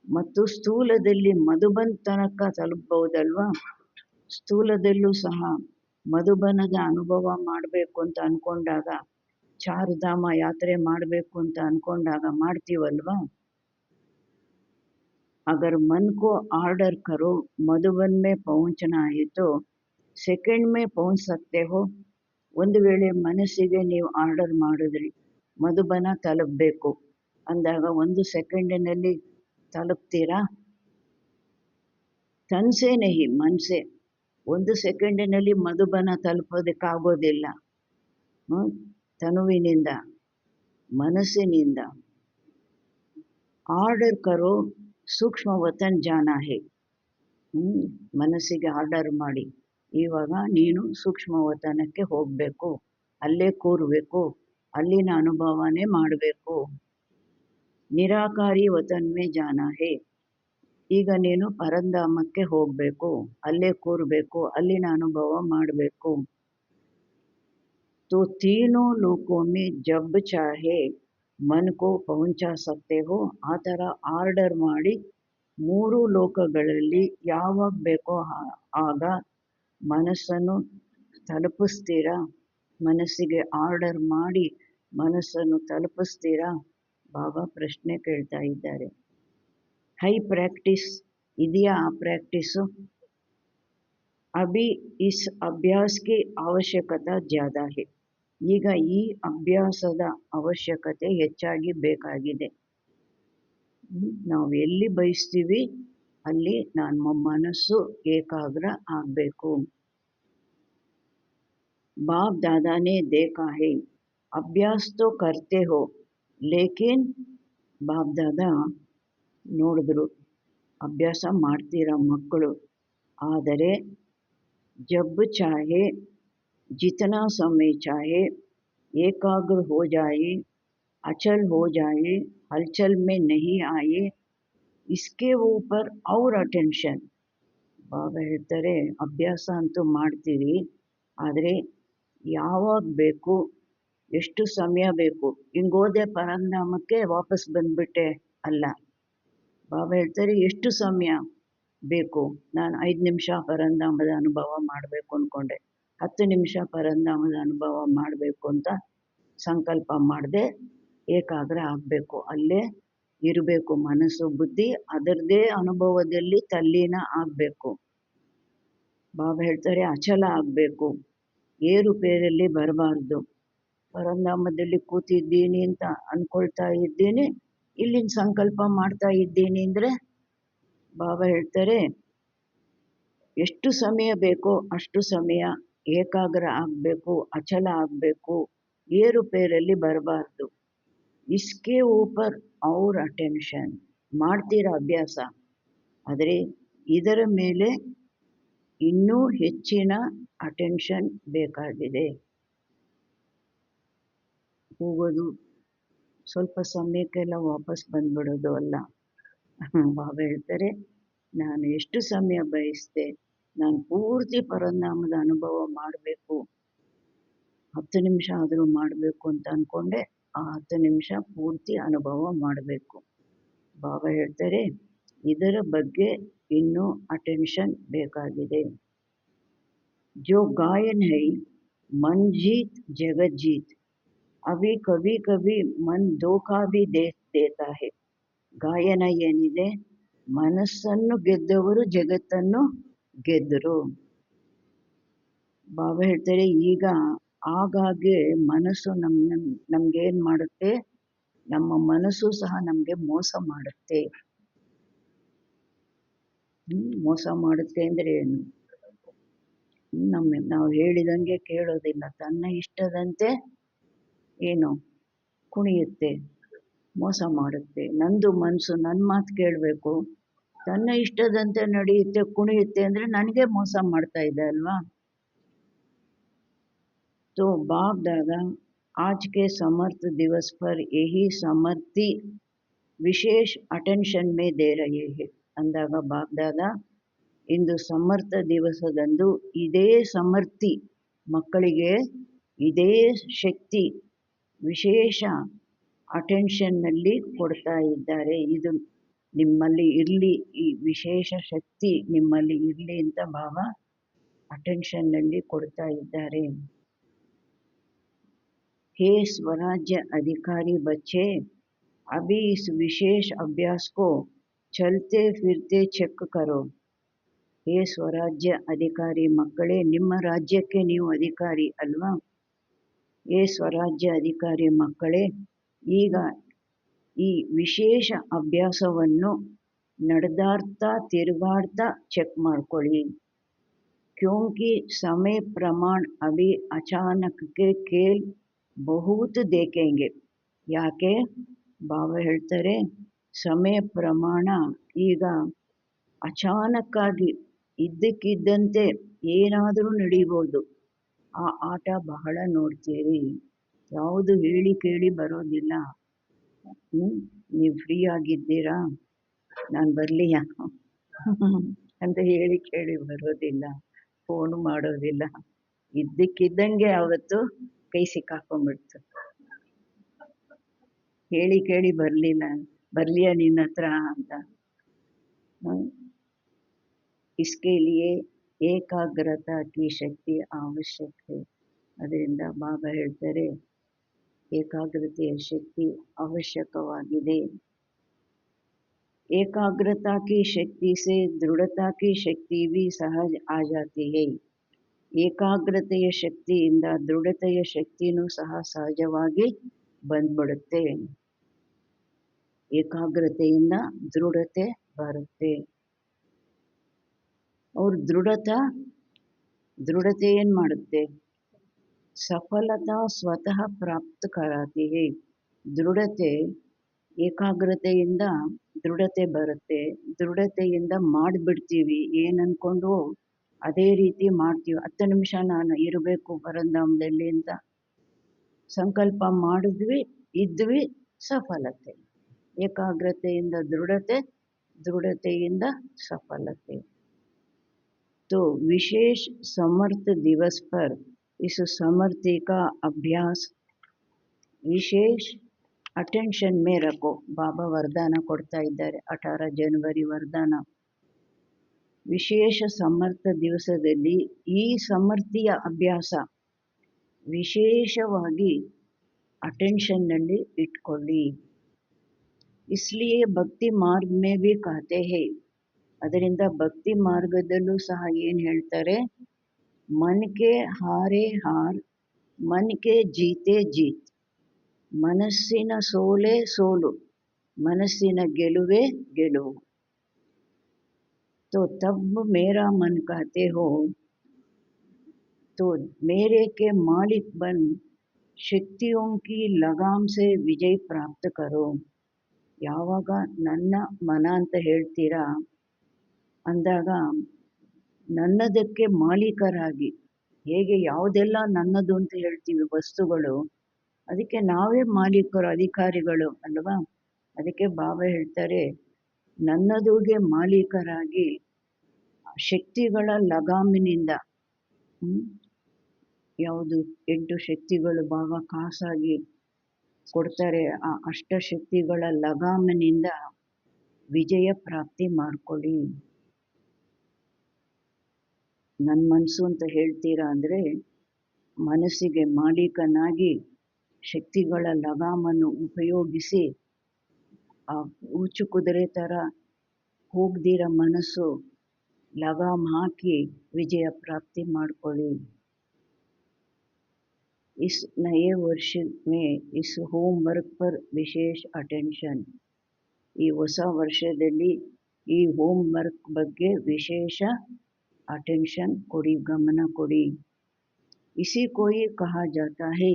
ಮತ್ತು ಸ್ಥೂಲದಲ್ಲಿ ಮಧುಬನ್ ತನಕ ತಲುಪಬಹುದಲ್ವಾ. ಸ್ಥೂಲದಲ್ಲೂ ಸಹ ಮಧುಬನದ ಅನುಭವ ಮಾಡಬೇಕು ಅಂತ ಅಂದ್ಕೊಂಡಾಗ, ಚಾರ್ಧಾಮ ಯಾತ್ರೆ ಮಾಡಬೇಕು ಅಂತ ಅಂದ್ಕೊಂಡಾಗ ಮಾಡ್ತೀವಲ್ವಾ. अगर मन को ऑर्डर करो मधुबन में पहुंचना है तो ಸೆಕೆಂಡ್ ಮೇ ಪहुंच सकते हो. ಒಂದು ವೇಳೆ ಮನಸ್ಸಿಗೆ ನೀವು ಆರ್ಡರ್ ಮಾಡಿದ್ರಿ ಮಧುಬನ ತಲುಪಬೇಕು ಅಂದಾಗ 1 ಸೆಕೆಂಡಿನಲ್ಲಿ ತಲುಪ್ತೀರಾ? ತನ್ಸೆ ನಹಿ ಮನ್ಸೆ. 1 ಸೆಕೆಂಡಿನಲ್ಲಿ ಮಧುಬನ ತಲುಪೋದಕ್ಕಾಗೋದಿಲ್ಲ. ತನುವಿನಿಂದ, ಮನಸ್ಸಿನಿಂದ. ಆರ್ಡರ್ ಕರೋ ಸೂಕ್ಷ್ಮ ವತನ್ ಜಾನಾ ಹೇ. ಮನಸ್ಸಿಗೆ ಆರ್ಡರ್ ಮಾಡಿ, ಇವಾಗ ನೀನು ಸೂಕ್ಷ್ಮ ವತನಕ್ಕೆ ಹೋಗಬೇಕು, ಅಲ್ಲೇ ಕೂರಬೇಕು, ಅಲ್ಲಿನ ಅನುಭವನೇ ಮಾಡಬೇಕು. ನಿರಾಕಾರಿ ವತನ್ ಮೇ ಜಾನಾ ಹೇ. ಈಗ ನೀನು ಪರಂಧಾಮಕ್ಕೆ ಹೋಗಬೇಕು, ಅಲ್ಲೇ ಕೂರಬೇಕು, ಅಲ್ಲಿನ ಅನುಭವ ಮಾಡಬೇಕು. तो तीनों लोकों में जब चाहे मन को पहुंचा सकते हो. ಆ ಥರ ಆರ್ಡರ್ ಮಾಡಿ 3 ಲೋಕಗಳಲ್ಲಿ ಯಾವಾಗ ಬೇಕೋ ಆಗ ಮನಸ್ಸನ್ನು ತಲುಪಿಸ್ತೀರಾ? ಮನಸ್ಸಿಗೆ ಆರ್ಡರ್ ಮಾಡಿ ಮನಸ್ಸನ್ನು ತಲುಪಿಸ್ತೀರಾ? ಬಾಬಾ ಪ್ರಶ್ನೆ ಕೇಳ್ತಾ ಇದ್ದಾರೆ. ಹೈ ಪ್ರಾಕ್ಟೀಸ್ ಇದೆಯಾ? ಆ ಪ್ರಾಕ್ಟೀಸು ಅಭಿ ಇಸ್ ಅಭ್ಯಾಸ್ ಕಿ ಅವಶ್ಯಕತೆ ಜ್ಯಾದಾ ಹೈ. ಈಗ ಈ ಅಭ್ಯಾಸದ ಅವಶ್ಯಕತೆ ಹೆಚ್ಚಾಗಿ ಬೇಕಾಗಿದೆ. ನಾವು ಎಲ್ಲಿ ಬಯಸ್ತೀವಿ ಅಲ್ಲಿ ನಮ್ಮ ಮನಸ್ಸು ಏಕಾಗ್ರ ಆಗಬೇಕು. बाप दादा ने देखा है, अभ्यास तो करते हो लेकिन ಬಾಪ್ ದಾದಾ ನೋಡಿದ್ರು, ಅಭ್ಯಾಸ ಮಾಡ್ತೀರ ಮಕ್ಕಳು, ಆದರೆ ಜಬ್ ಚಾಹೆ जितना समय चाहे एकाग्र हो जाए, अचल हो जाए, हलचल में नहीं आए, इसके ऊपर और ಅಟೆನ್ಷನ್. ಬಾಬಾ ಹೇಳ್ತಾರೆ, ಅಭ್ಯಾಸ ಅಂತೂ ಮಾಡ್ತೀರಿ, ಆದರೆ ಯಾವಾಗ ಬೇಕು, ಎಷ್ಟು ಸಮಯ ಬೇಕು, ಹಿಂಗೋದೆ ಪರಂಧಾಮಕ್ಕೆ ವಾಪಸ್ ಬಂದ್ಬಿಟ್ಟೆ ಅಲ್ಲ. ಬಾಬಾ ಹೇಳ್ತಾರೆ, ಎಷ್ಟು ಸಮಯ ಬೇಕು? ನಾನು 5 ನಿಮಿಷ ಪರಂಧಾಮದ ಅನುಭವ ಮಾಡಬೇಕು ಅಂದ್ಕೊಂಡೆ, 10 ನಿಮಿಷ ಪರಂಧಾಮದ ಅನುಭವ ಮಾಡಬೇಕು ಅಂತ ಸಂಕಲ್ಪ ಮಾಡದೆ ಏಕಾಗ್ರ ಆಗಬೇಕು, ಅಲ್ಲೇ ಇರಬೇಕು. ಮನಸ್ಸು ಬುದ್ಧಿ ಅದರದೇ ಅನುಭವದಲ್ಲಿ ತಲ್ಲೀನ ಆಗಬೇಕು. ಬಾಬಾ ಹೇಳ್ತಾರೆ, ಅಚಲ ಆಗಬೇಕು, ಏರುಪೇರಲ್ಲಿ ಬರಬಾರ್ದು. ಪರಂಧಾಮದಲ್ಲಿ ಕೂತಿದ್ದೀನಿ ಅಂತ ಅಂದ್ಕೊಳ್ತಾ ಇದ್ದೀನಿ, ಇಲ್ಲಿನ ಸಂಕಲ್ಪ ಮಾಡ್ತಾ ಇದ್ದೀನಿ ಅಂದರೆ ಬಾಬಾ ಹೇಳ್ತಾರೆ, ಎಷ್ಟು ಸಮಯ ಬೇಕೋ ಅಷ್ಟು ಸಮಯ ಏಕಾಗ್ರ ಆಗಬೇಕು, ಅಚಲ ಆಗಬೇಕು, ಏರುಪೇರಲ್ಲಿ ಬರಬಾರ್ದು. ಇಸ್ಕೆ ಊಪರ್ ಅವ್ರ ಅಟೆನ್ಷನ್. ಮಾಡ್ತೀರ ಅಭ್ಯಾಸ, ಆದರೆ ಇದರ ಮೇಲೆ ಇನ್ನೂ ಹೆಚ್ಚಿನ ಅಟೆನ್ಷನ್ ಬೇಕಾಗಿದೆ. ಹೋಗೋದು ಸ್ವಲ್ಪ ಸಮಯಕ್ಕೆಲ್ಲ ವಾಪಸ್ ಬಂದ್ಬಿಡೋದು ಅಲ್ಲ. ಬಾಬಾ ಹೇಳ್ತಾರೆ, ನಾನು ಎಷ್ಟು ಸಮಯ ಬಯಸ್ದೆ, ನಾನು ಪೂರ್ತಿ ಪರಂಧಾಮದ ಅನುಭವ ಮಾಡಬೇಕು, 10 ನಿಮಿಷ ಆದರೂ ಮಾಡಬೇಕು ಅಂತ ಅಂದ್ಕೊಂಡೆ, ಆ 10 ನಿಮಿಷ ಪೂರ್ತಿ ಅನುಭವ ಮಾಡಬೇಕು. ಬಾಬಾ ಹೇಳ್ತಾರೆ, ಇದರ ಬಗ್ಗೆ ಇನ್ನೂ ಅಟೆನ್ಷನ್ ಬೇಕಾಗಿದೆ. जो गायन है मन जीत जगत जीत. अभी कभी कभी मन धोखा भी देता है. ಗಾಯನ ಏನಿದೆ, ಮನಸ್ಸನ್ನು ಗೆದ್ದವರು ಜಗತ್ತನ್ನು ಗೆದ್ದರು. ಬಾಬಾ ಹೇಳ್ತಾರೆ, ಈಗ ಆಗಾಗ್ಗೆ ಮನಸ್ಸು ನಮ್ಗೇನು ಮಾಡುತ್ತೆ, ನಮ್ಮ ಮನಸ್ಸು ಸಹ ನಮಗೆ ಮೋಸ ಮಾಡುತ್ತೆ. ಮೋಸ ಮಾಡುತ್ತೆ ಅಂದರೆ ಏನು? ನಾವು ಹೇಳಿದಂಗೆ ಕೇಳೋದಿಲ್ಲ, ತನ್ನ ಇಷ್ಟದಂತೆ ಏನು ಕುಣಿಯುತ್ತೆ, ಮೋಸ ಮಾಡುತ್ತೆ. ನಂದು ಮನಸ್ಸು ನನ್ನ ಮಾತು ಕೇಳಬೇಕು, ತನ್ನ ಇಷ್ಟದಂತೆ ನಡೆಯುತ್ತೆ, ಕುಣಿಯುತ್ತೆ ಅಂದರೆ ನನಗೆ ಮೋಸ ಮಾಡ್ತಾ ಇದೆ ಅಲ್ವಾ? तो बाप दादा आज के समर्थ दिवस पर यही समर्थी विशेष अटेंशन में दे रहे हैं. ಅಂದಾಗ ಬಾಪ್ ದಾದಾ ಇಂದು ಸಮರ್ಥ ದಿವಸದಂದು ಇದೇ ಸಮರ್ಥಿ ಮಕ್ಕಳಿಗೆ ಇದೇ ಶಕ್ತಿ ವಿಶೇಷ ಅಟೆನ್ಷನ್ನಲ್ಲಿ ಕೊಡ್ತಾ ಇದ್ದಾರೆ. ಇದು ನಿಮ್ಮಲ್ಲಿ ಇರಲಿ, ಈ ವಿಶೇಷ ಶಕ್ತಿ ನಿಮ್ಮಲ್ಲಿ ಇರಲಿ ಅಂತ ಬಾಬಾ ಅಟೆನ್ಷನ್ನಲ್ಲಿ ಕೊಡ್ತಾ ಇದ್ದಾರೆ. हे स्वराज्य अधिकारी बच्चे, अभी इस विशेष अभ्यास को चलते फिरते चेक करो. ಹೇ ಸ್ವರಾಜ್ಯ ಅಧಿಕಾರಿ ಮಕ್ಕಳೇ, ನಿಮ್ಮ ರಾಜ್ಯಕ್ಕೆ ನೀವು ಅಧಿಕಾರಿ ಅಲ್ವಾ? ಹೇ ಸ್ವರಾಜ್ಯ ಅಧಿಕಾರಿ ಮಕ್ಕಳೇ, ಈಗ ಈ ವಿಶೇಷ ಅಭ್ಯಾಸವನ್ನು ನಡೆದಾಡ್ತಾ ತಿರುಗಾಡ್ತಾ ಚೆಕ್ ಮಾಡ್ಕೊಳ್ಳಿ. ಕ್ಯೋಂಕಿ ಸಮಯ ಪ್ರಮಾಣ ಅಭಿ ಅಚಾನಕ್ಗೆ ಖೇಲ್ ಬಹುತ್ ದೇಖೆಂಗೆ. ಯಾಕೆ? ಬಾಬಾ ಹೇಳ್ತಾರೆ, ಸಮಯ ಪ್ರಮಾಣ ಈಗ ಅಚಾನಕ್ಕಾಗಿ ಇದ್ದಕ್ಕಿದ್ದಂತೆ ಏನಾದರೂ ನಡೀಬೋದು. ಆ ಆಟ ಬಹಳ ನೋಡ್ತೀರಿ. ಯಾವುದು ಹೇಳಿ ಕೇಳಿ ಬರೋದಿಲ್ಲ. ನೀವು ಫ್ರೀ ಆಗಿದ್ದೀರಾ, ನಾನು ಬರಲಿಯಾ ಅಂತ ಹೇಳಿ ಕೇಳಿ ಬರೋದಿಲ್ಲ, ಫೋನ್ ಮಾಡೋದಿಲ್ಲ. ಇದ್ದಕ್ಕಿದ್ದಂಗೆ ಅವತ್ತು ಕೈ ಸಿಕ್ಕಾಕೊಂಡ್ಬಿಡ್ತು. ಹೇಳಿ ಕೇಳಿ ಬರ್ಲಿಯಾ ನಿನ್ನ ಹತ್ರ ಅಂತ. इसके लिए ಏಕಾಗ್ರತಾ ಕಿ ಶಕ್ತಿ ಅವಶ್ಯಕ. ಅದರಿಂದ ಬಾಬಾ ಹೇಳ್ತಾರೆ, ಏಕಾಗ್ರತೆಯ ಶಕ್ತಿ ಅವಶ್ಯಕವಾಗಿದೆ. ಏಕಾಗ್ರತಾ ಕಿ ಶಕ್ತಿ ಸೆ ದೃಢತಾ ಕಿ ಶಕ್ತಿ भी सहज आ जाती है. ಏಕಾಗ್ರತೆಯ ಶಕ್ತಿಯಿಂದ ದೃಢತೆಯ ಶಕ್ತಿನೂ ಸಹ ಸಹಜವಾಗಿ ಬಂದ್ಬಿಡುತ್ತೆ. ಏಕಾಗ್ರತೆಯಿಂದ ದೃಢತೆ ಬರುತ್ತೆ. ಅವ್ರ ದೃಢತೆ ಏನು ಮಾಡುತ್ತೆ? ಸಫಲತಾ ಸ್ವತಃ ಪ್ರಾಪ್ತ ಕರಾತಿ ಹೈ. ದೃಢತೆ ಏಕಾಗ್ರತೆಯಿಂದ ದೃಢತೆ ಬರುತ್ತೆ. ದೃಢತೆಯಿಂದ ಮಾಡಿಬಿಡ್ತೀವಿ, ಏನು ಅಂದ್ಕೊಂಡು ಅದೇ ರೀತಿ ಮಾಡ್ತೀವಿ. 10 ನಿಮಿಷ ನಾನು ಇರಬೇಕು ಪರಂಧಾಮದಲ್ಲಿ ಅಂತ ಸಂಕಲ್ಪ ಮಾಡಿದ್ವಿ, ಇದ್ವಿ, ಸಫಲತೆ. ಏಕಾಗ್ರತೆಯಿಂದ ದೃಢತೆ, ದೃಢತೆಯಿಂದ ಸಫಲತೆ. तो विशेष समर्थ दिवस पर इस समर्थी का अभ्यास विशेष अटेंशन में रखो. बाबा वरदान ಕೊಡ್ತಾ ಇದ್ದಾರೆ, 18 ಜನವರಿ ವರದಾನ. ವಿಶೇಷ ಸಮರ್ಥ ದಿವಸದಲ್ಲಿ ಈ ಸಮರ್ಥಿಯ ಅಭ್ಯಾಸ ವಿಶೇಷವಾಗಿ ಅಟೆನ್ಷನ್ನಲ್ಲಿ ಇಟ್ಕೊಳ್ಳಿ. इसलिए भक्ति मार्ग में भी कहते हैं. ಅದರಿಂದ ಭಕ್ತಿ ಮಾರ್ಗದಲ್ಲೂ ಸಹ ಏನು ಹೇಳ್ತಾರೆ? ಮನ್ಕೆ ಹಾರೆ ಹಾರ್, ಮನ್ಕೆ ಜೀತೆ ಜೀತ್. ಮನಸ್ಸಿನ ಸೋಲೆ ಸೋಲು, ಮನಸ್ಸಿನ ಗೆಲುವೇ ಗೆಲುವು. तो तब मेरा मन कहते हो तो मेरे के मालिक बन शक्तियों की लगाम से विजय प्राप्त करो. ಯಾವಾಗ ನನ್ನ ಮನ ಅಂತ ಹೇಳ್ತೀರಾ ಅಂದಾಗ ನನ್ನದಕ್ಕೆ ಮಾಲೀಕರಾಗಿ, ಹೇಗೆ ಯಾವುದೆಲ್ಲ ನನ್ನದು ಅಂತ ಹೇಳ್ತೀವಿ ವಸ್ತುಗಳು, ಅದಕ್ಕೆ ನಾವೇ ಮಾಲೀಕರು, ಅಧಿಕಾರಿಗಳು ಅಲ್ವಾ? ಅದಕ್ಕೆ ಬಾಬಾ ಹೇಳ್ತಾರೆ, ನನ್ನದುಗೆ ಮಾಲೀಕರಾಗಿ ಶಕ್ತಿಗಳ ಲಗಾಮಿನಿಂದ, ಯಾವುದು 8 ಶಕ್ತಿಗಳು ಬಾಬಾ ಖಾಸಾಗಿ ಕೊಡ್ತಾರೆ, ಆ ಅಷ್ಟಶಕ್ತಿಗಳ ಲಗಾಮಿನಿಂದ ವಿಜಯ ಪ್ರಾಪ್ತಿ ಮಾಡ್ಕೊಳ್ಳಿ. ನನ್ನ ಮನಸ್ಸು ಅಂತ ಹೇಳ್ತೀರಾ ಅಂದರೆ ಮನಸ್ಸಿಗೆ ಮಾಲೀಕನಾಗಿ ಶಕ್ತಿಗಳ ಲಗಾಮನ್ನು ಉಪಯೋಗಿಸಿ ಆ ಊಚು ಕುದುರೆ ಥರ ಹೋಗ್ದಿರ ಮನಸ್ಸು लगाम ಹಾಕಿ ವಿಜಯ ಪ್ರಾಪ್ತಿ ಮಾಡ್ಕೊಳ್ಳಿ. इस नए वर्ष में इस होमवर्क पर विशेष अटेंशन. ಈ ಹೊಸ ವರ್ಷದಲ್ಲಿ ಈ ಹೋಮ್ವರ್ಕ್ ಬಗ್ಗೆ ವಿಶೇಷ ಅಟೆನ್ಷನ್ ಕೊಡಿ, ಗಮನ ಕೊಡಿ. ಇಸಿ ಕೋಯಿ ಕಹಾ ಜಾತಾ ಹೈ.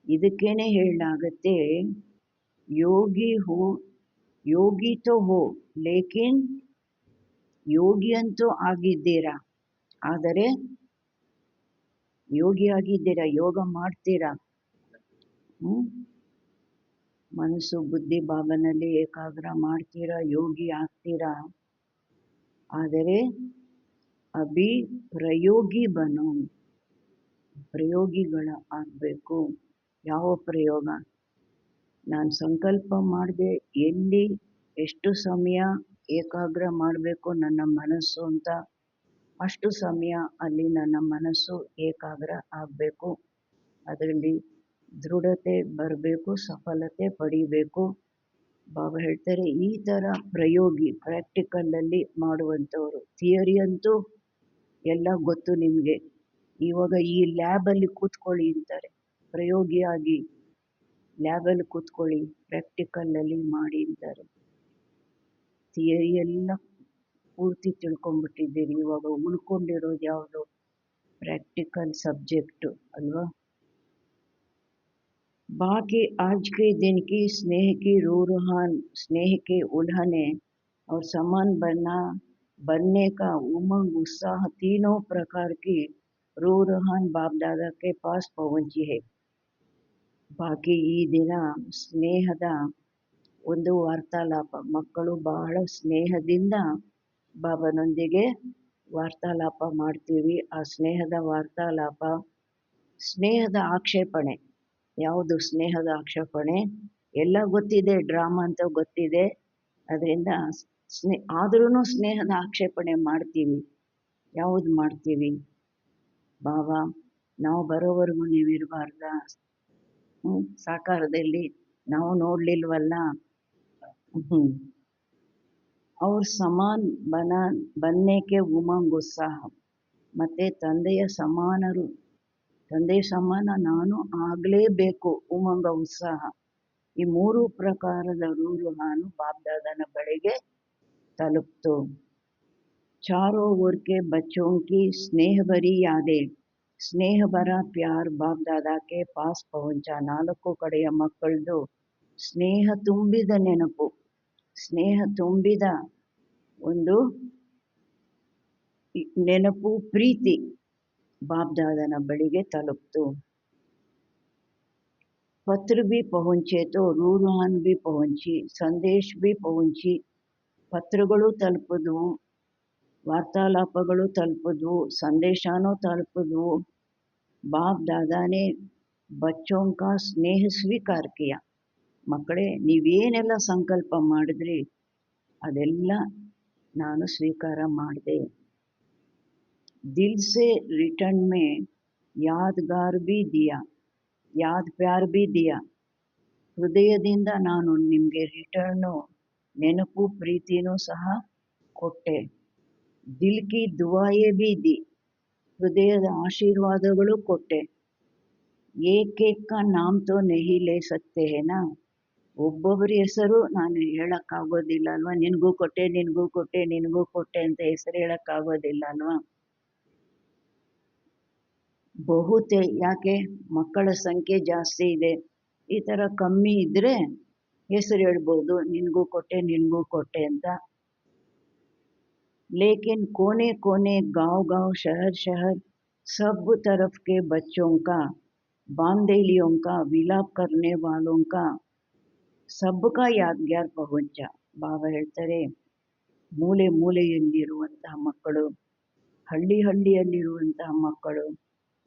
ಇದಕ್ಕೇನೆ ಹೇಳಲಾಗತ್ತೆ, ಯೋಗಿ ಹೋ, ಯೋಗಿ ತೋ ಹೋ ಲೇಕಿನ್, ಯೋಗಿ ಅಂತೂ ಆಗಿದ್ದೀರಾ, ಆದರೆ ಯೋಗಿ ಆಗಿದ್ದೀರಾ, ಯೋಗ ಮಾಡ್ತೀರಾ, ಮನಸ್ಸು ಬುದ್ಧಿ ಭಾವನಲ್ಲಿ ಏಕಾಗ್ರ ಮಾಡ್ತೀರಾ, ಯೋಗಿ ಆಗ್ತೀರಾ. ಆದರೆ ಅಭಿ ಪ್ರಯೋಗಿ ಬನೋ, ಪ್ರಯೋಗಿಗಳ ಆಗಬೇಕು. ಯಾವ ಪ್ರಯೋಗ? ನಾನು ಸಂಕಲ್ಪ ಮಾಡಿದೆ, ಎಲ್ಲಿ ಎಷ್ಟು ಸಮಯ ಏಕಾಗ್ರ ಮಾಡಬೇಕು ನನ್ನ ಮನಸ್ಸು ಅಂತ, ಅಷ್ಟು ಸಮಯ ಅಲ್ಲಿ ನನ್ನ ಮನಸ್ಸು ಏಕಾಗ್ರ ಆಗಬೇಕು. ಅದರಲ್ಲಿ ದೃಢತೆ ಬರಬೇಕು, ಸಫಲತೆ ಪಡಿಬೇಕು. ಬಾಬಾ ಹೇಳ್ತಾರೆ ಈ ಥರ ಪ್ರಯೋಗಿ ಪ್ರಾಕ್ಟಿಕಲಲ್ಲಿ ಮಾಡುವಂಥವ್ರು. ಥಿಯರಿ ಅಂತೂ ಎಲ್ಲ ಗೊತ್ತು ನಿಮಗೆ, ಇವಾಗ ಈ ಲ್ಯಾಬಲ್ಲಿ ಕೂತ್ಕೊಳ್ಳಿ ಅಂತಾರೆ. ಪ್ರಯೋಗಿಯಾಗಿ ಲ್ಯಾಬಲ್ಲಿ ಕೂತ್ಕೊಳ್ಳಿ, ಪ್ರಾಕ್ಟಿಕಲಲ್ಲಿ ಮಾಡಿ ಅಂತಾರೆ. ಥಿಯರಿ ಎಲ್ಲ ಪೂರ್ತಿ ತಿಳ್ಕೊಂಬಿಟ್ಟಿದ್ದೀರಿ, ಇವಾಗ ಉಳ್ಕೊಂಡಿರೋದು ಯಾವುದು? Practical subject Alva. बाकी आज के दिन की स्नेह की रूहान, स्नेह के उल्हने और समान बनने का उमंग उत्साह तीनों प्रकार की रूहान बाप दादा के पास पहुंची है। बाकी ಈ ದಿನ ಸ್ನೇಹದ ಒಂದು ವಾರ್ತಾಲಾಪ, ಮಕ್ಕಳು ಬಹಳ ಸ್ನೇಹದಿಂದ ಬಾಬನೊಂದಿಗೆ ವಾರ್ತಾಲಾಪ ಮಾಡ್ತೀವಿ. ಆ ಸ್ನೇಹದ ವಾರ್ತಾಲಾಪ, ಸ್ನೇಹದ ಆಕ್ಷೇಪಣೆ. ಯಾವುದು ಸ್ನೇಹದ ಆಕ್ಷೇಪಣೆ? ಎಲ್ಲ ಗೊತ್ತಿದೆ, ಡ್ರಾಮಾ ಅಂತ ಗೊತ್ತಿದೆ. ಅದರಿಂದ ಆದ್ರೂ ಸ್ನೇಹದ ಆಕ್ಷೇಪಣೆ ಮಾಡ್ತೀವಿ. ಯಾವುದು ಮಾಡ್ತೀವಿ? ಬಾಬಾ ನಾವು ಬರೋವರೆಗೂ ನೀವಿರಬಾರ್ದ? ಸಾಕಾರದಲ್ಲಿ ನಾವು ನೋಡ್ಲಿಲ್ವಲ್ಲ. ಅವ್ರ ಸಮಾನ್ ಬನ್ನೇಕೆ ಉಮಂಗ್ ಉತ್ಸಾಹ, ಮತ್ತೆ ತಂದೆಯ ಸಮಾನ ನಾನು ಆಗಲೇಬೇಕು, ಉಮಂಗ ಉತ್ಸಾಹ. ಈ ಮೂರು ಪ್ರಕಾರದ ರೂಹಾನು ಬಾಪ್ದಾದನ ಬಳಿಗೆ ತಲುಪ್ತು. ಚಾರೋ ಓರ್ ಕೆ ಬಚ್ಚೋं की ಸ್ನೇಹ ಭರಿ ಯಾದೆ, ಸ್ನೇಹ ಭರ ಪ್ಯಾರ್ ಬಾಪ್ ದಾದಾ ಕೆ ಪಾಸ್ ಪಹುಂಚ. ನಾಲ್ಕು ಕಡೆಯ ಮಕ್ಕಳದು ಸ್ನೇಹ ತುಂಬಿದ ನೆನಪು, ಸ್ನೇಹ ತುಂಬಿದ ಒಂದು ನೆನಪು, ಪ್ರೀತಿ ಬಾಪ್ ದಾದನ ಬಳಿಗೆ ತಲುಪ್ತು. पत्र भी पहुंचे तो रूहान भी पहुंची, संदेश भी पहुंची. ಪತ್ರಗಳು ತಲುಪಿದ್ವು, ವಾರ್ತಾಲಾಪಗಳು ತಲುಪಿದ್ವು, ಸಂದೇಶನೂ ತಲುಪಿದ್ವು. ಬಾಪ್ ದಾದಾನೇ ಬಚ್ಚೋं का ಸ್ನೇಹ ಸ್ವೀಕಾರ ಕಿಯಾ. ಮಕ್ಕಳೇ, ನೀವೇನೆಲ್ಲ ಸಂಕಲ್ಪ ಮಾಡಿದ್ರಿ ಅದೆಲ್ಲ ನಾನು ಸ್ವೀಕಾರ ಮಾಡಿದೆ. ದಿಲ್ ಸೆ ರಿಟರ್ನ್ ಮೇ ಯಾದ್ಗಾರ್ ಬಿ ದಿಯಾ, ಯಾದ್ ಪ್ಯಾರ್ ಬಿ ದಿಯಾ. ಹೃದಯದಿಂದ ನಾನು ನಿಮಗೆ ರಿಟರ್ನು, ನೆನಪು ಪ್ರೀತಿನೂ ಸಹ ಕೊಟ್ಟೆ. ದಿಲ್ ಕಿ ದುವಾಯೇ ಬಿ ದಿ, ಹೃದಯದ ಆಶೀರ್ವಾದಗಳು ಕೊಟ್ಟೆ. ಏಕ್ ಏಕ್ ಕಾ ನಾಮ್ ತೋ ನಹಿ ಲೇ ಸಕ್ತೆ ಹೇನಾ, ಒಬ್ಬೊಬ್ಬರ ಹೆಸರು ನಾನು ಹೇಳಕ್ಕಾಗೋದಿಲ್ಲ ಅಲ್ವಾ. ನಿನಗೂ ಕೊಟ್ಟೆ, ನಿನಗೂ ಕೊಟ್ಟೆ, ನಿನಗೂ ಕೊಟ್ಟೆ ಅಂತ ಹೆಸರು ಹೇಳಕ್ಕಾಗೋದಿಲ್ಲ ಅಲ್ವಾ. ಬಹುತೆ, ಯಾಕೆ? ಮಕ್ಕಳ ಸಂಖ್ಯೆ ಜಾಸ್ತಿ ಇದೆ. ಈ ಥರ ಕಮ್ಮಿ ಇದ್ದರೆ ಹೆಸರು ಹೇಳ್ಬೋದು, ನಿನಗೂ ಕೊಟ್ಟೆ, ನಿನಗೂ ಕೊಟ್ಟೆ ಅಂತ. ಲೇಕಿನ್ ಕೋನೆ ಕೋನೆ, गाँव गाँव, शहर शहर, सब तरफ के बच्चों का, बांदेलियों का, विलाप करने वालों का, सबका ಯಾದ್ಗ್ಯಾರ್ ಪಹುಂಚ. ಬಾಬಾ ಹೇಳ್ತಾರೆ, ಮೂಲೆ ಮೂಲೆಯಲ್ಲಿರುವಂತಹ ಮಕ್ಕಳು, ಹಳ್ಳಿ ಹಳ್ಳಿಯಲ್ಲಿರುವಂತಹ ಮಕ್ಕಳು,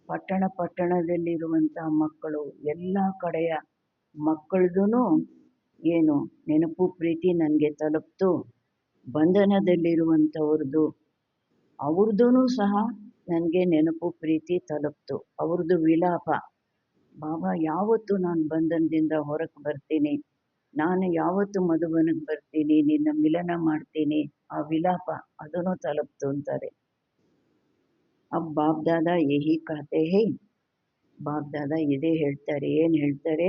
ಪಟ್ಟಣದಲ್ಲಿರುವಂತಹ ಮಕ್ಕಳು, ಎಲ್ಲ ಕಡೆಯ ಮಕ್ಕಳದೂ ಏನು ನೆನಪು ಪ್ರೀತಿ ನನಗೆ ತಲುಪ್ತು. ಬಂಧನದಲ್ಲಿರುವಂಥವ್ರದ್ದು, ಅವ್ರದ್ದೂ ಸಹ ನನಗೆ ನೆನಪು ಪ್ರೀತಿ ತಲುಪ್ತು. ಅವ್ರದ್ದು ವಿಲಾಪ. ಬಾಬಾ ಯಾವತ್ತು ನಾನು ಬಂಧನದಿಂದ ಹೊರಗೆ ಬರ್ತೀನಿ, ನಾನು ಯಾವತ್ತು ಮಧುಬನಕ್ಕೆ ಬರ್ತೀನಿ, ನಿನ್ನ ಮಿಲನ ಮಾಡ್ತೀನಿ, ಆ ವಿಲಾಪ ಅದನ್ನು ತಲುಪ್ತು ಅಂತಾರೆ. अब बाप दादा यही कहते हैं, बाप दादा इदे ಹೇಳ್ತಾರೆ. ಏನು ಹೇಳ್ತಾರೆ?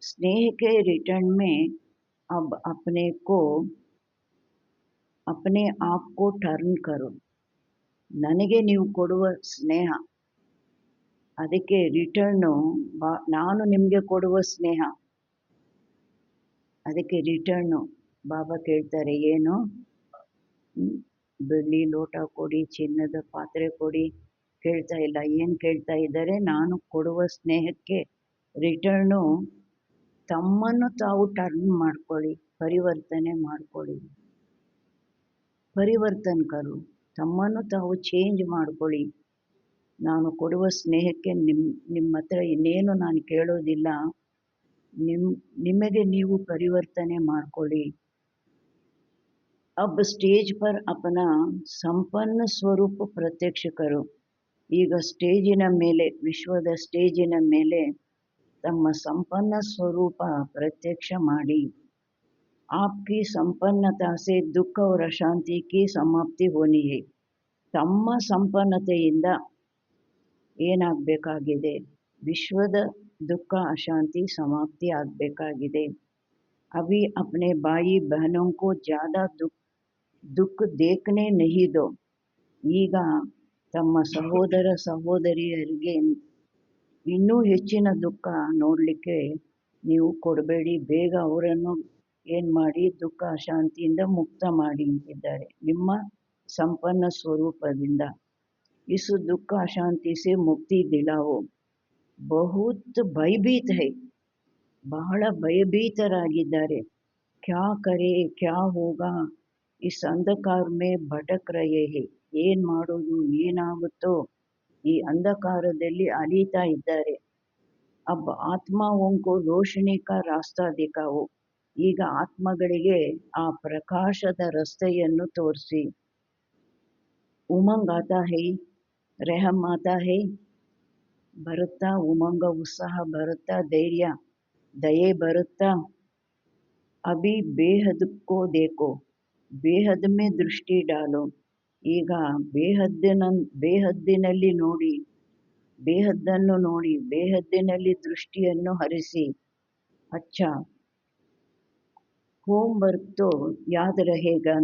स्नेह के रिटर्न में अब अपने आप को टर्न करो. ನನಗೆ ನೀವು ಕೊಡುವ ಸ್ನೇಹ, ಅದಕ್ಕೆ ರಿಟರ್ನು, ನಾನು ನಿಮಗೆ ಕೊಡುವ ಸ್ನೇಹ, ಅದಕ್ಕೆ ರಿಟರ್ನು. ಬಾಬಾ ಕೇಳ್ತಾರೆ, ಏನು? ಬೆಳ್ಳಿ ಲೋಟ ಕೊಡಿ, ಚಿನ್ನದ ಪಾತ್ರೆ ಕೊಡಿ ಕೇಳ್ತಾ ಇಲ್ಲ. ಏನು ಕೇಳ್ತಾ ಇದ್ದಾರೆ? ನಾನು ಕೊಡುವ ಸ್ನೇಹಕ್ಕೆ ರಿಟರ್ನು ತಮ್ಮನ್ನು ತಾವು ಟರ್ನ್ ಮಾಡ್ಕೊಳ್ಳಿ, ಪರಿವರ್ತನೆ ಮಾಡ್ಕೊಳ್ಳಿ. ಪರಿವರ್ತನೆ ಕರು, ತಮ್ಮನ್ನು ತಾವು ಚೇಂಜ್ ಮಾಡ್ಕೊಳ್ಳಿ. ನಾನು ಕೊಡುವ ಸ್ನೇಹಕ್ಕೆ ನಿಮ್ಮ ಹತ್ರ ಇನ್ನೇನು ನಾನು ಕೇಳೋದಿಲ್ಲ, ನಿಮಗೆ ನೀವು ಪರಿವರ್ತನೆ ಮಾಡ್ಕೊಳ್ಳಿ. अब स्टेज पर अपना ಸಂಪನ್ನ ಸ್ವರೂಪ ಪ್ರತ್ಯಕ್ಷ ಕರು. ಈಗ ಸ್ಟೇಜಿನ ಮೇಲೆ, ವಿಶ್ವದ ಸ್ಟೇಜಿನ ಮೇಲೆ ತಮ್ಮ ಸಂಪನ್ನ ಸ್ವರೂಪ ಪ್ರತ್ಯಕ್ಷ ಮಾಡಿ. आपकी संपन्नता से दुख और अशांति की समाप्ति होनी है. ತಮ್ಮ ಸಂಪನ್ನತೆಯಿಂದ ಏನಾಗಬೇಕಾಗಿದೆ? ವಿಶ್ವದ ದುಃಖ ಅಶಾಂತಿ ಸಮಾಪ್ತಿ ಆಗಬೇಕಾಗಿದೆ. अभी अपने भाई बहनों को ज़्यादा दुख देखने नहीं दो. ಈಗ ತಮ್ಮ ಸಹೋದರ ಸಹೋದರಿಯರಿಗೆ ಇನ್ನೂ ಹೆಚ್ಚಿನ ದುಃಖ ನೋಡಲಿಕ್ಕೆ ನೀವು ಕೊಡಬೇಡಿ. ಬೇಗ ಅವರನ್ನು ಏನು ಮಾಡಿ ದುಃಖ ಅಶಾಂತಿಯಿಂದ ಮುಕ್ತ ಮಾಡಿ ಅಂತಿದ್ದಾರೆ ನಿಮ್ಮ ಸಂಪನ್ನ ಸ್ವರೂಪದಿಂದ. इस दुख अशांति से मुक्ति दिलाओ. बहुत भयभीत है, ಬಹಳ ಭಯಭೀತರಾಗಿದ್ದಾರೆ. क्या करे क्या होगा इस अंधकार में भटक रहे हैं. ಏನು ಮಾಡೋದು ಏನಾಗುತ್ತೋ ಈ ಅಂಧಕಾರದಲ್ಲಿ ಅಲೀತಾ ಇದ್ದಾರೆ. अब आत्माओं को रोशनी का रास्ता दिखाओ. ಈಗ ಆತ್ಮಗಳಿಗೆ ಆ ಪ್ರಕಾಶದ ರಸ್ತೆಯನ್ನು ತೋರಿಸಿ. उमंग आता है, रहम आता है, ಬರುತ್ತಾ ಉಮಂಗ ಉತ್ಸಾಹ ಬರುತ್ತಾ, ಧೈರ್ಯ ದಯೆ ಬರುತ್ತಾ. ಅಭಿ ಬೇಹದ್ ಕೋ ದೇಖೋ, ಬೇಹದ್ ಮೇ ದೃಷ್ಟಿ ಡಾಲೋ. ಈಗ ಬೇಹದ್ದಿನಲ್ಲಿ ನೋಡಿ, ಬೇಹದ್ದನ್ನು ನೋಡಿ, ಬೇಹದ್ದಿನಲ್ಲಿ ದೃಷ್ಟಿಯನ್ನು ಹರಿಸಿ. ಅಚ್ಚಾ ಹೋಮ್ವರ್ಕ್ ತೋ ಯಾದ್ रहेगा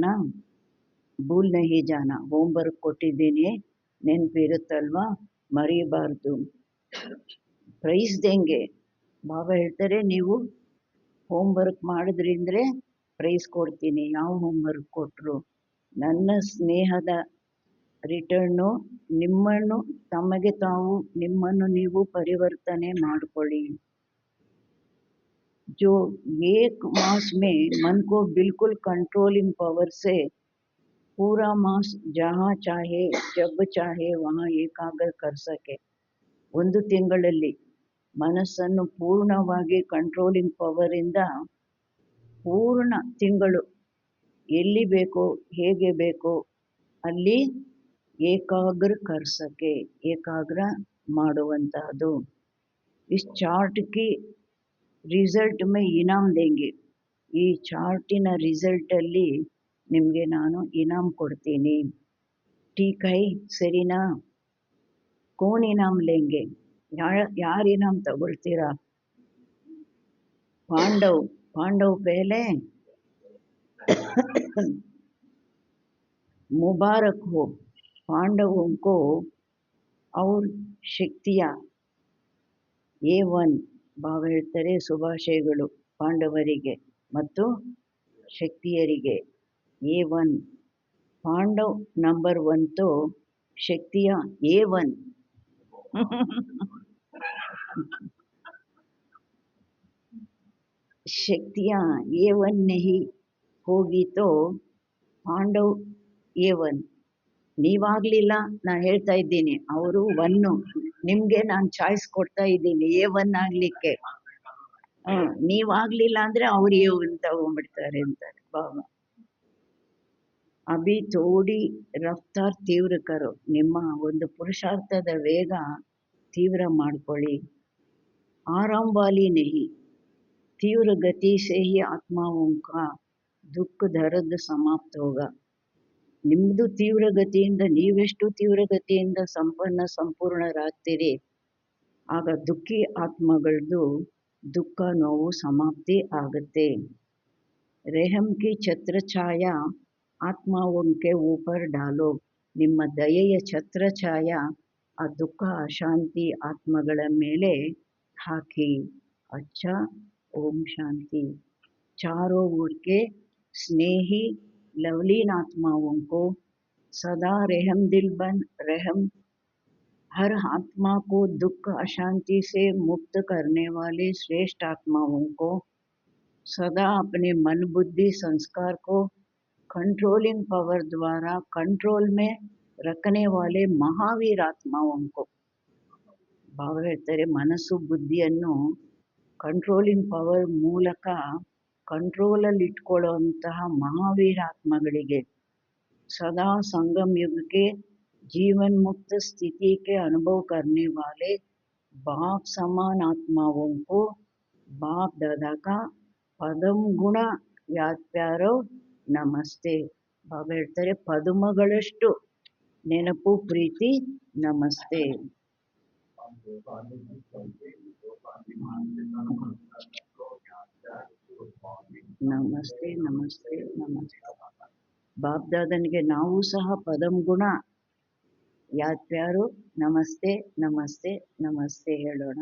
ಭೂಲ್ ನಹಿ ಜಾನ. ಹೋಮ್ವರ್ಕ್ ಕೊಟ್ಟಿದ್ದೀನಿ, ನೆನಪಿರುತ್ತಲ್ವಾ, ಮರಿಬಾರ್ದು. ಪ್ರೈಸ್ ದೇಂಗೆ, ಬಾಬಾ ಹೇಳ್ತಾರೆ ನೀವು ಹೋಮ್ವರ್ಕ್ ಮಾಡಿದ್ರಿಂದ್ರೆ ಪ್ರೈಸ್ ಕೊಡ್ತೀನಿ. ಯಾವ ಹೋಮ್ವರ್ಕ್ ಕೊಟ್ಟರು? ನನ್ನ ಸ್ನೇಹದ ರಿಟರ್ನು. ನಿಮ್ಮನ್ನು ತಮಗೆ ತಾವು ನಿಮ್ಮನ್ನು ನೀವು ಪರಿವರ್ತನೆ ಮಾಡಿಕೊಳ್ಳಿ. जो एक मास में मन को बिल्कुल कंट्रोलिंग पावर से पूरा मास जहाँ चाहे जब चाहे वहाँ ಏಕಾಗ್ರ कर सके. ಒಂದು ತಿಂಗಳಲ್ಲಿ ಮನಸ್ಸನ್ನು ಪೂರ್ಣವಾಗಿ ಕಂಟ್ರೋಲಿಂಗ್ ಪವರಿಂದ ಪೂರ್ಣ ತಿಂಗಳು ಎಲ್ಲಿ ಬೇಕೋ ಹೇಗೆ ಬೇಕೋ ಅಲ್ಲಿ ಏಕಾಗ್ರ ಕರ್ಸಕ್ಕೆ, ಏಕಾಗ್ರ ಮಾಡುವಂತಹದ್ದು. इस चार्ट की ರಿಸಲ್ಟ್ ಮೇ ಇನಾಮ್ ದೇಂಗೆ. ಈ ಚಾರ್ಟಿನ ರಿಸಲ್ಟಲ್ಲಿ ನಿಮಗೆ ನಾನು ಇನಾಮ್ ಕೊಡ್ತೀನಿ. ಟೀಕ್ ಹೈ, ಸರಿನಾ? ಕೋನ್ ಇನಾಮ್ ಲೇಂಗೆ? ಯಾರು ಇನಾಮ್ ತಗೊಳ್ತೀರಾ? ಪಾಂಡವ್ ಪಹಲೆ ಮುಬಾರಕ್ ಹೋ. ಪಾಂಡವೋं को और ಶಕ್ತಿಯ A1 ಭಾವ ಹೇಳ್ತಾರೆ, ಶುಭಾಶಯಗಳು ಪಾಂಡವರಿಗೆ ಮತ್ತು ಶಕ್ತಿಯರಿಗೆ. A1 ಪಾಂಡವ್ ನಂಬರ್ 1 तो ಶಕ್ತಿಯ A1 ಶಕ್ತಿಯ A1 नहीं ಹೋಗಿ तो ಪಾಂಡವ್ A1. ನೀವಾಗಲಿಲ್ಲ, ನಾನು ಹೇಳ್ತಾ ಇದ್ದೀನಿ, ಅವರು 1. ನಿಮಗೆ ನಾನು ಚಾಯ್ಸ್ ಕೊಡ್ತಾ ಇದ್ದೀನಿ A1 ಆಗಲಿಕ್ಕೆ. ನೀವಾಗಲಿಲ್ಲ ಅಂದರೆ ಅವ್ರು A1 ತಗೊಂಡ್ಬಿಡ್ತಾರೆ ಅಂತಾರೆ ಬಾಬಾ. ಅಭಿ ಥೋಡಿ ರಫ್ತಾರ್ ತೀವ್ರ ಕರೋ. ನಿಮ್ಮ ಒಂದು ಪುರುಷಾರ್ಥದ ವೇಗ ತೀವ್ರ ಮಾಡ್ಕೊಳ್ಳಿ. ಆರಾಮ್ ವಾಲಿ ನಹಿ, ತೀವ್ರ ಗತಿ ಸೇ ಹಿ ಆತ್ಮಾओं का दुख दर्द समाप्त होगा. ನಿಮ್ಮದು ತೀವ್ರಗತಿಯಿಂದ, ನೀವೆಷ್ಟು ತೀವ್ರಗತಿಯಿಂದ ಸಂಪೂರ್ಣರಾಗ್ತೀರಿ, ಆಗ ದುಃಖಿ ಆತ್ಮಗಳದ್ದು ದುಃಖ ನೋವು ಸಮಾಪ್ತಿ ಆಗುತ್ತೆ. ರೆಹಮ್ ಕಿ ಛತ್ರಛಾಯ ಆತ್ಮಾವೊಂಕೆ ಊಪರ್ ಡಾಲೋ. ನಿಮ್ಮ ದಯೆಯ ಛತ್ರಛಾಯ ಆ ದುಃಖ ಅಶಾಂತಿ ಆತ್ಮಗಳ ಮೇಲೆ ಹಾಕಿ. ಅಚ್ಚಾ, ಓಂ ಶಾಂತಿ. ಚಾರೋ ಓರ್ ಕೆ ಸ್ನೇಹಿ लवलीन आत्माओं को सदा रहम दिल बन रहम हर आत्मा को दुख अशांति से मुक्त करने वाले श्रेष्ठ आत्माओं को सदा अपने मन बुद्धि संस्कार को कंट्रोलिंग पावर द्वारा कंट्रोल में रखने वाले महावीर आत्माओं को. ಭಾವ ಹೇಳ್ತಾರೆ, ಮನಸ್ಸು ಬುದ್ಧಿಯನ್ನು ಕಂಟ್ರೋಲಿಂಗ್ ಪವರ್ ಮೂಲಕ ಕಂಟ್ರೋಲಲ್ಲಿ ಇಟ್ಕೊಳ್ಳುವಂತಹ ಮಹಾವೀರ ಆತ್ಮಗಳಿಗೆ, सदा संगम युग के जीवन मुक्त स्थिति के अनुभव करने वाले बाप समान आत्माओं को बाप दादा का पदम गुण ಯಾದ್ ಪ್ಯಾರೋ ನಮಸ್ತೆ. ಬಾಬಾ ಹೇಳ್ತಾರೆ ಪದುಮಗಳಷ್ಟು ನೆನಪು ಪ್ರೀತಿ ನಮಸ್ತೆ. ನಮಸ್ತೆ ನಮಸ್ತೆ ನಮಸ್ತೆ. ಬಾಬ್ದಾದನಿಗೆ ನಾವು ಸಹ ಪದಂ ಗುಣ ಯಾದ್ ಪ್ಯಾರೋ ನಮಸ್ತೆ ನಮಸ್ತೆ ನಮಸ್ತೆ ಹೇಳೋಣ.